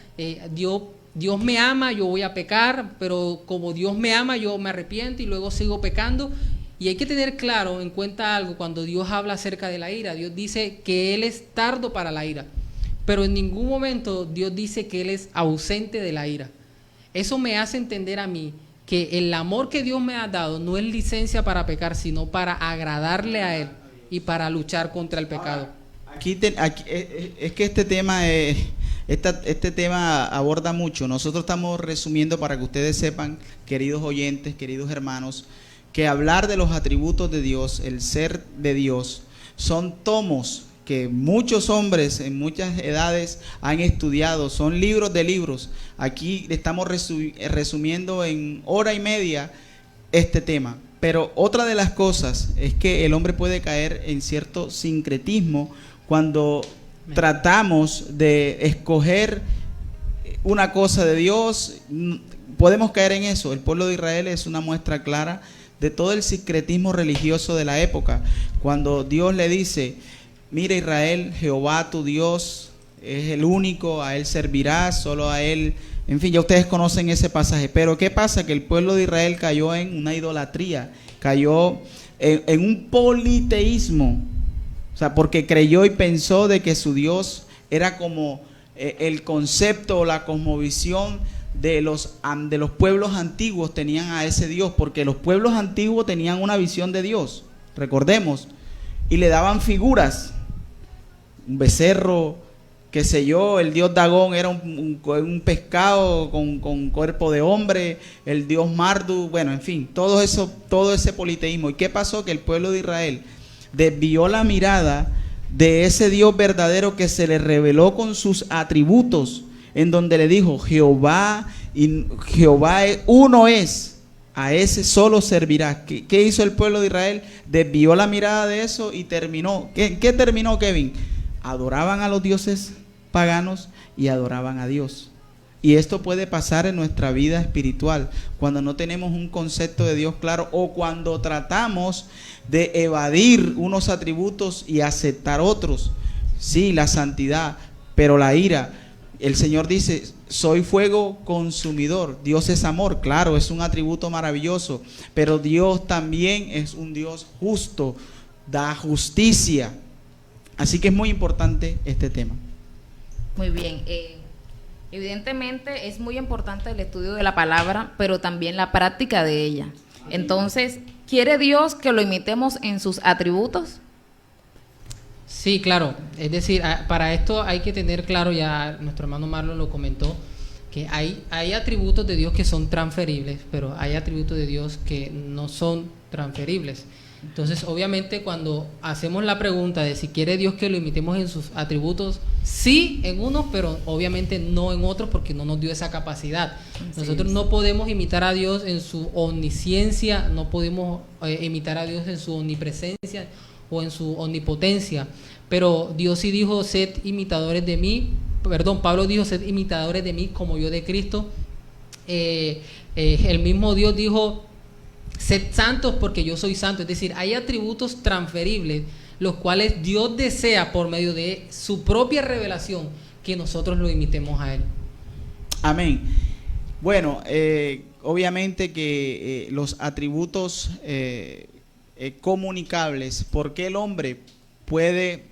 Dios me ama, yo voy a pecar, pero como Dios me ama, yo me arrepiento y luego sigo pecando. Y hay que tener claro en cuenta algo cuando Dios habla acerca de la ira. Dios dice que Él es tardo para la ira, pero en ningún momento Dios dice que Él es ausente de la ira. Eso me hace entender a mí que el amor que Dios me ha dado no es licencia para pecar, sino para agradarle a Él y para luchar contra el pecado. Aquí es que este tema aborda mucho. Nosotros estamos resumiendo para que ustedes sepan, queridos oyentes, queridos hermanos, que hablar de los atributos de Dios, el ser de Dios, son tomos que muchos hombres en muchas edades han estudiado, son libros de libros. Aquí estamos resumiendo en hora y media este tema. Pero otra de las cosas es que el hombre puede caer en cierto sincretismo cuando tratamos de escoger una cosa de Dios podemos caer en eso. El pueblo de Israel es una muestra clara de todo el sincretismo religioso de la época. Cuando Dios le dice, mira Israel, Jehová tu Dios es el único, a Él servirás, solo a Él. En fin, ya ustedes conocen ese pasaje. Pero ¿qué pasa? Que el pueblo de Israel cayó en una idolatría, cayó en un politeísmo. O sea, porque creyó y pensó de que su Dios era como el concepto o la cosmovisión de los pueblos antiguos tenían a ese Dios, porque los pueblos antiguos tenían una visión de Dios, recordemos, y le daban figuras, un becerro, qué sé yo, el dios Dagón era un pescado con cuerpo de hombre, el dios Marduk, bueno, en fin, todo ese politeísmo. ¿Y qué pasó? Que el pueblo de Israel desvió la mirada de ese Dios verdadero que se le reveló con sus atributos, en donde le dijo, Jehová uno es, a ese solo servirás. ¿Qué hizo el pueblo de Israel? Desvió la mirada de eso y terminó. ¿Qué terminó, Kevin? Adoraban a los dioses paganos y adoraban a Dios. Y esto puede pasar en nuestra vida espiritual, cuando no tenemos un concepto de Dios claro, o cuando tratamos de evadir unos atributos y aceptar otros. Sí, la santidad, pero la ira. El Señor dice, soy fuego consumidor. Dios es amor, claro, es un atributo maravilloso, pero Dios también es un Dios justo, da justicia. Así que es muy importante este tema. Muy bien. Evidentemente es muy importante el estudio de la palabra, pero también la práctica de ella. Entonces, ¿quiere Dios que lo imitemos en sus atributos? Sí, claro. Es decir, para esto hay que tener claro, ya nuestro hermano Marlon lo comentó, que hay atributos de Dios que son transferibles, pero hay atributos de Dios que no son transferibles. Entonces, obviamente, cuando hacemos la pregunta de si quiere Dios que lo imitemos en sus atributos, sí en unos, pero obviamente no en otros, porque no nos dio esa capacidad. Nosotros no podemos imitar a Dios en su omnisciencia, no podemos imitar a Dios en su omnipresencia o en su omnipotencia, pero Dios sí dijo, sed imitadores de mí, Pablo dijo, sed imitadores de mí como yo de Cristo. El mismo Dios dijo, sed santos porque yo soy santo. Es decir, hay atributos transferibles, los cuales Dios desea por medio de su propia revelación que nosotros lo imitemos a Él. Amén. Bueno, obviamente que los atributos comunicables, ¿por qué el hombre puede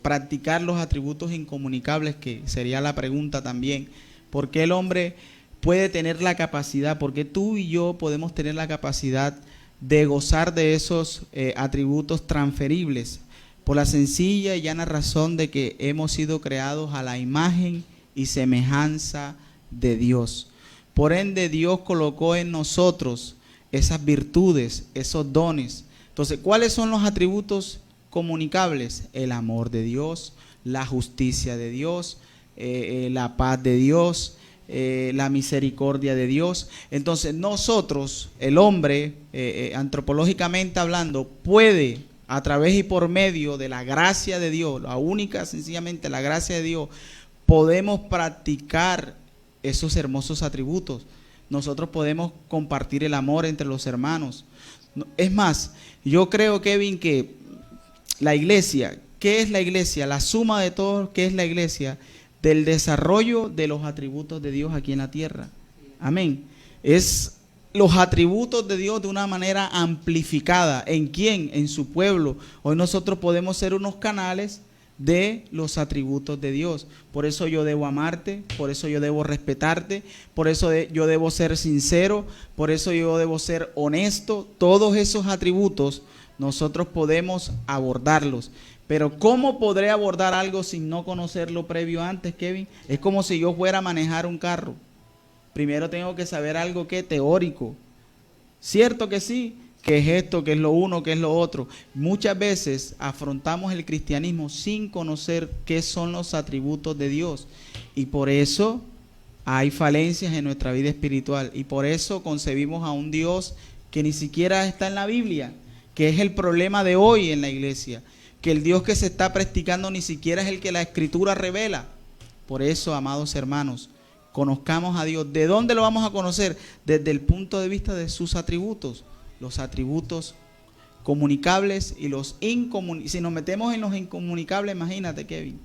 practicar los atributos incomunicables? Que sería la pregunta también. ¿Por qué el hombre puede tener la capacidad, porque tú y yo podemos tener la capacidad de gozar de esos atributos transferibles? Por la sencilla y llana razón de que hemos sido creados a la imagen y semejanza de Dios. Por ende, Dios colocó en nosotros esas virtudes, esos dones. Entonces, ¿cuáles son los atributos comunicables? El amor de Dios, la justicia de Dios, la paz de Dios, la misericordia de Dios. Entonces nosotros, el hombre, antropológicamente hablando, puede a través y por medio de la gracia de Dios, la única, sencillamente la gracia de Dios, podemos practicar esos hermosos atributos. Nosotros podemos compartir el amor entre los hermanos. Es más, yo creo, Kevin, que la iglesia, ¿qué es la iglesia? La suma de todo, ¿qué es la iglesia? Del desarrollo de los atributos de Dios aquí en la tierra. Amén. Es los atributos de Dios de una manera amplificada. ¿En quién? En su pueblo. Hoy nosotros podemos ser unos canales de los atributos de Dios. Por eso yo debo amarte, por eso yo debo respetarte, por eso yo debo ser sincero, por eso yo debo ser honesto. Todos esos atributos nosotros podemos abordarlos. Pero ¿cómo podré abordar algo sin no conocerlo previo antes, Kevin? Es como si yo fuera a manejar un carro. Primero tengo que saber algo que teórico. ¿Cierto que sí? ¿Qué es esto? ¿Qué es lo uno? ¿Qué es lo otro? Muchas veces afrontamos el cristianismo sin conocer qué son los atributos de Dios. Y por eso hay falencias en nuestra vida espiritual. Y por eso concebimos a un Dios que ni siquiera está en la Biblia, que es el problema de hoy en la iglesia. Que el Dios que se está practicando ni siquiera es el que la Escritura revela. Por eso, amados hermanos, conozcamos a Dios. ¿De dónde lo vamos a conocer? Desde el punto de vista de sus atributos, los atributos comunicables y los incomunicables. Si nos metemos en los incomunicables, imagínate, Kevin,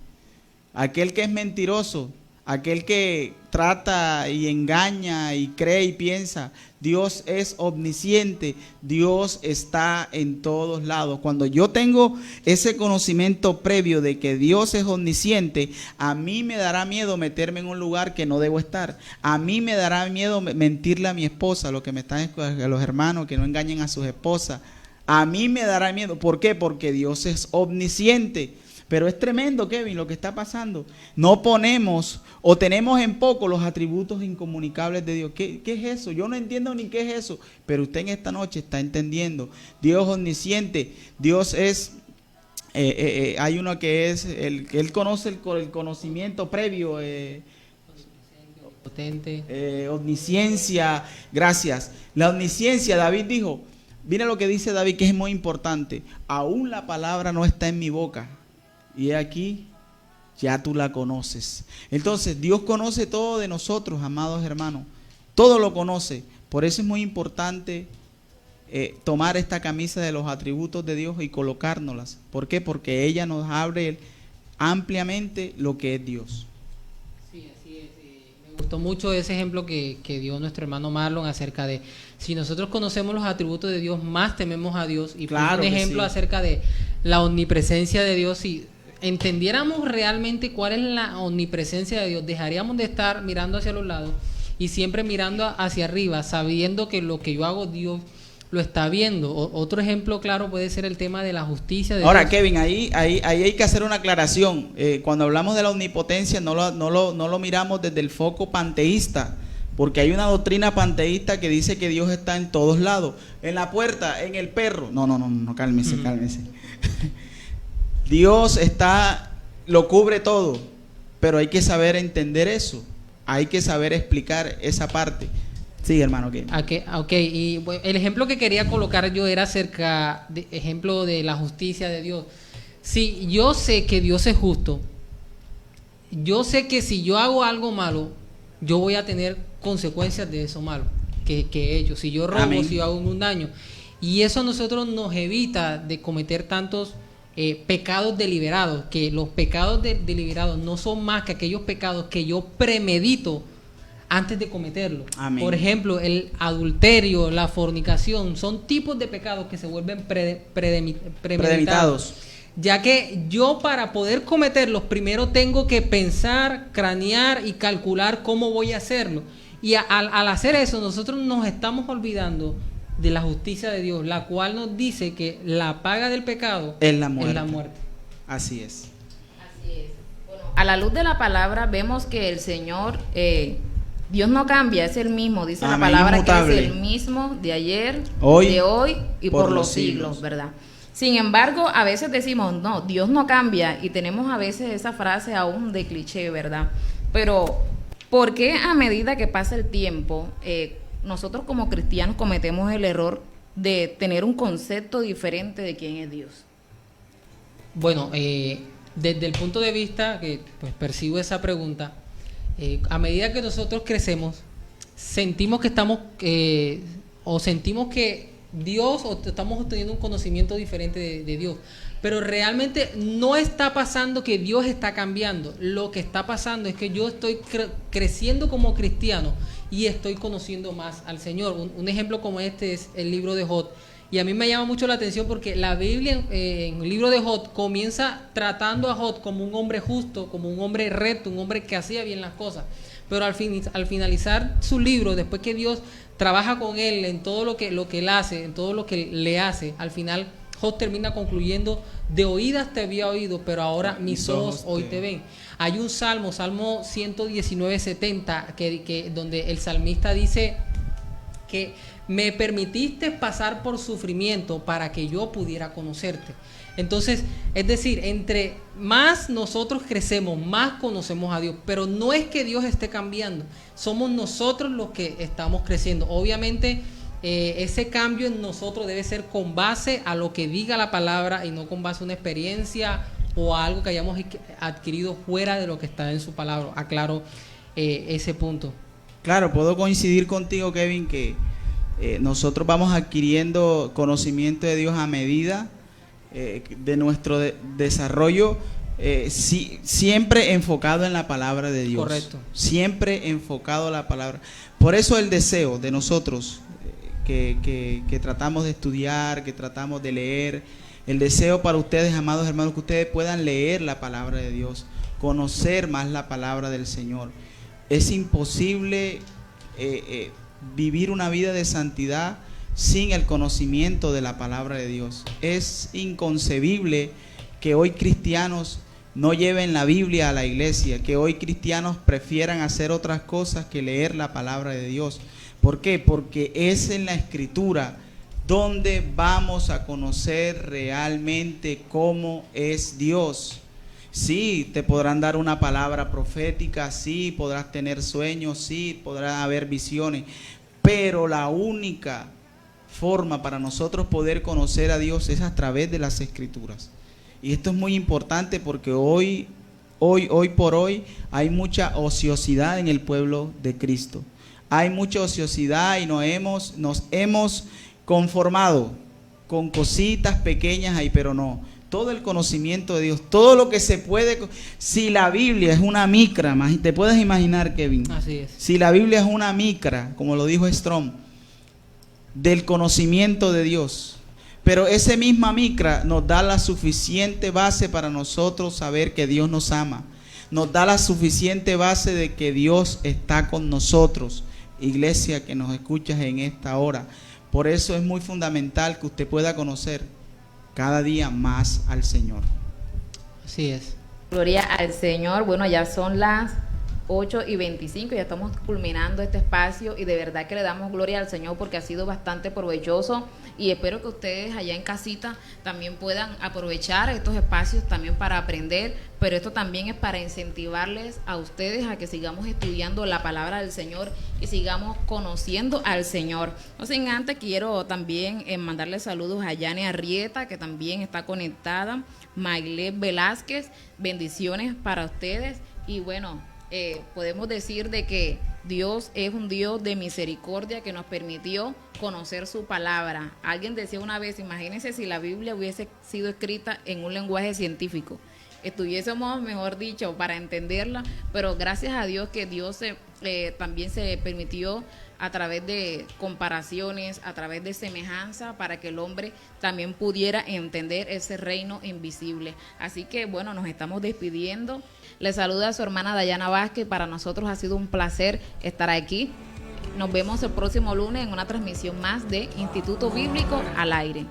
aquel que es mentiroso, aquel que trata y engaña y cree y piensa, Dios es omnisciente, Dios está en todos lados. Cuando yo tengo ese conocimiento previo de que Dios es omnisciente, a mí me dará miedo meterme en un lugar que no debo estar. A mí me dará miedo mentirle a mi esposa, los que me están, a los hermanos que no engañen a sus esposas. A mí me dará miedo. ¿Por qué? Porque Dios es omnisciente. Pero es tremendo, Kevin, lo que está pasando. No ponemos o tenemos en poco los atributos incomunicables de Dios. ¿Qué es eso? Yo no entiendo ni qué es eso. Pero usted en esta noche está entendiendo. Dios omnisciente. Dios es, hay uno que es, él conoce el conocimiento previo. Potente. Omnisciencia. Gracias. La omnisciencia, David dijo, mira lo que dice David, que es muy importante. Aún la palabra no está en mi boca. Y aquí ya tú la conoces. Entonces Dios conoce todo de nosotros, amados hermanos. Todo lo conoce. Por eso es muy importante tomar esta camisa de los atributos de Dios y colocárnoslas. ¿Por qué? Porque ella nos abre ampliamente lo que es Dios. Sí, así es. Me gustó mucho ese ejemplo que dio nuestro hermano Marlon acerca de si nosotros conocemos los atributos de Dios, más tememos a Dios. Y claro, un ejemplo acerca de la omnipresencia de Dios. Si entendiéramos realmente cuál es la omnipresencia de Dios, dejaríamos de estar mirando hacia los lados y siempre mirando hacia arriba, sabiendo que lo que yo hago Dios lo está viendo. Otro ejemplo claro puede ser el tema de la justicia de Ahora, Dios. Kevin, ahí hay que hacer una aclaración. Cuando hablamos de la omnipotencia no lo miramos desde el foco panteísta, porque hay una doctrina panteísta que dice que Dios está en todos lados, en la puerta, en el perro. No, cálmese. Dios lo cubre todo, pero hay que saber entender eso, hay que saber explicar esa parte. Sí, hermano. Ok, y bueno, el ejemplo que quería colocar yo era acerca de ejemplo de la justicia de Dios. Sí, yo sé que Dios es justo, yo sé que si yo hago algo malo, yo voy a tener consecuencias de eso malo que he hecho. Si yo robo, Amén. Si yo hago un daño, y eso a nosotros nos evita de cometer tantos pecados deliberados, que los pecados deliberados no son más que aquellos pecados que yo premedito antes de cometerlo. Amén. Por ejemplo, el adulterio, la fornicación, son tipos de pecados que se vuelven premeditados. Ya que yo, para poder cometerlos, primero tengo que pensar, cranear y calcular cómo voy a hacerlo. Y al hacer eso, nosotros nos estamos olvidando de la justicia de Dios, la cual nos dice que la paga del pecado es la muerte. Así es. Así es. Bueno, a la luz de la palabra vemos que el Señor, Dios no cambia, es el mismo, dice Amén. La palabra inmutable. Que es el mismo de ayer, de hoy y por los siglos, ¿verdad? Sin embargo, a veces decimos, no, Dios no cambia, y tenemos a veces esa frase aún de cliché, ¿verdad? Pero, ¿por qué a medida que pasa el tiempo, nosotros como cristianos cometemos el error de tener un concepto diferente de quién es Dios? Bueno, desde el punto de vista que pues percibo esa pregunta, a medida que nosotros crecemos, sentimos que estamos sentimos que Dios, o estamos obteniendo un conocimiento diferente de Dios, pero realmente no está pasando que Dios está cambiando. Lo que está pasando es que yo estoy creciendo como cristiano y estoy conociendo más al Señor. Un ejemplo como este es el libro de Job, y a mí me llama mucho la atención porque la Biblia en el libro de Job comienza tratando a Job como un hombre justo, como un hombre recto, un hombre que hacía bien las cosas, pero al finalizar su libro, después que Dios trabaja con él en todo lo que él hace, en todo lo que le hace, al final Job termina concluyendo: de oídas te había oído, pero ahora mis ojos hoy te ven. Hay un salmo 119:70, donde el salmista dice que me permitiste pasar por sufrimiento para que yo pudiera conocerte. Entonces, es decir, entre más nosotros crecemos, más conocemos a Dios, pero no es que Dios esté cambiando, somos nosotros los que estamos creciendo. Obviamente, ese cambio en nosotros debe ser con base a lo que diga la palabra y no con base a una experiencia o a algo que hayamos adquirido fuera de lo que está en su palabra. Aclaro ese punto. Claro, puedo coincidir contigo, Kevin, que nosotros vamos adquiriendo conocimiento de Dios a medida de nuestro desarrollo, siempre enfocado en la palabra de Dios. Correcto. Siempre enfocado a la palabra. Por eso el deseo de nosotros que tratamos de estudiar, que tratamos de leer, el deseo para ustedes, amados hermanos, que ustedes puedan leer la palabra de Dios, conocer más la palabra del Señor. Es imposible vivir una vida de santidad sin el conocimiento de la palabra de Dios. Es inconcebible que hoy cristianos no lleven la Biblia a la iglesia, que hoy cristianos prefieran hacer otras cosas que leer la palabra de Dios. ¿Por qué? Porque es en la Escritura donde vamos a conocer realmente cómo es Dios. Sí, te podrán dar una palabra profética, sí, podrás tener sueños, sí, podrá haber visiones, pero la única forma para nosotros poder conocer a Dios es a través de las Escrituras. Y esto es muy importante porque hoy por hoy hay mucha ociosidad en el pueblo de Cristo. Hay mucha ociosidad y nos hemos conformado con cositas pequeñas ahí, pero no. Todo el conocimiento de Dios, todo lo que se puede. Si la Biblia es una micra, te puedes imaginar, Kevin. Así es. Si la Biblia es una micra, como lo dijo Strong, del conocimiento de Dios, pero esa misma micra nos da la suficiente base para nosotros saber que Dios nos ama. Nos da la suficiente base de que Dios está con nosotros. Iglesia que nos escuchas en esta hora. Por eso es muy fundamental que usted pueda conocer cada día más al Señor. Así es. Gloria al Señor. Bueno, ya son las 8:25, ya estamos culminando este espacio y de verdad que le damos gloria al Señor porque ha sido bastante provechoso y espero que ustedes allá en casita también puedan aprovechar estos espacios también para aprender, pero esto también es para incentivarles a ustedes a que sigamos estudiando la palabra del Señor y sigamos conociendo al Señor. No sin antes quiero también mandarle saludos a Yane Arrieta, que también está conectada, Maile Velázquez, bendiciones para ustedes y bueno, podemos decir de que Dios es un Dios de misericordia que nos permitió conocer su palabra. Alguien decía una vez, imagínense si la Biblia hubiese sido escrita en un lenguaje científico. Estuviésemos, mejor dicho, para entenderla, pero gracias a Dios que Dios también se permitió a través de comparaciones, a través de semejanza, para que el hombre también pudiera entender ese reino invisible. Así que bueno, nos estamos despidiendo. Le saluda a su hermana Dayana Vázquez. Para nosotros ha sido un placer estar aquí. Nos vemos el próximo lunes en una transmisión más de Instituto Bíblico al Aire.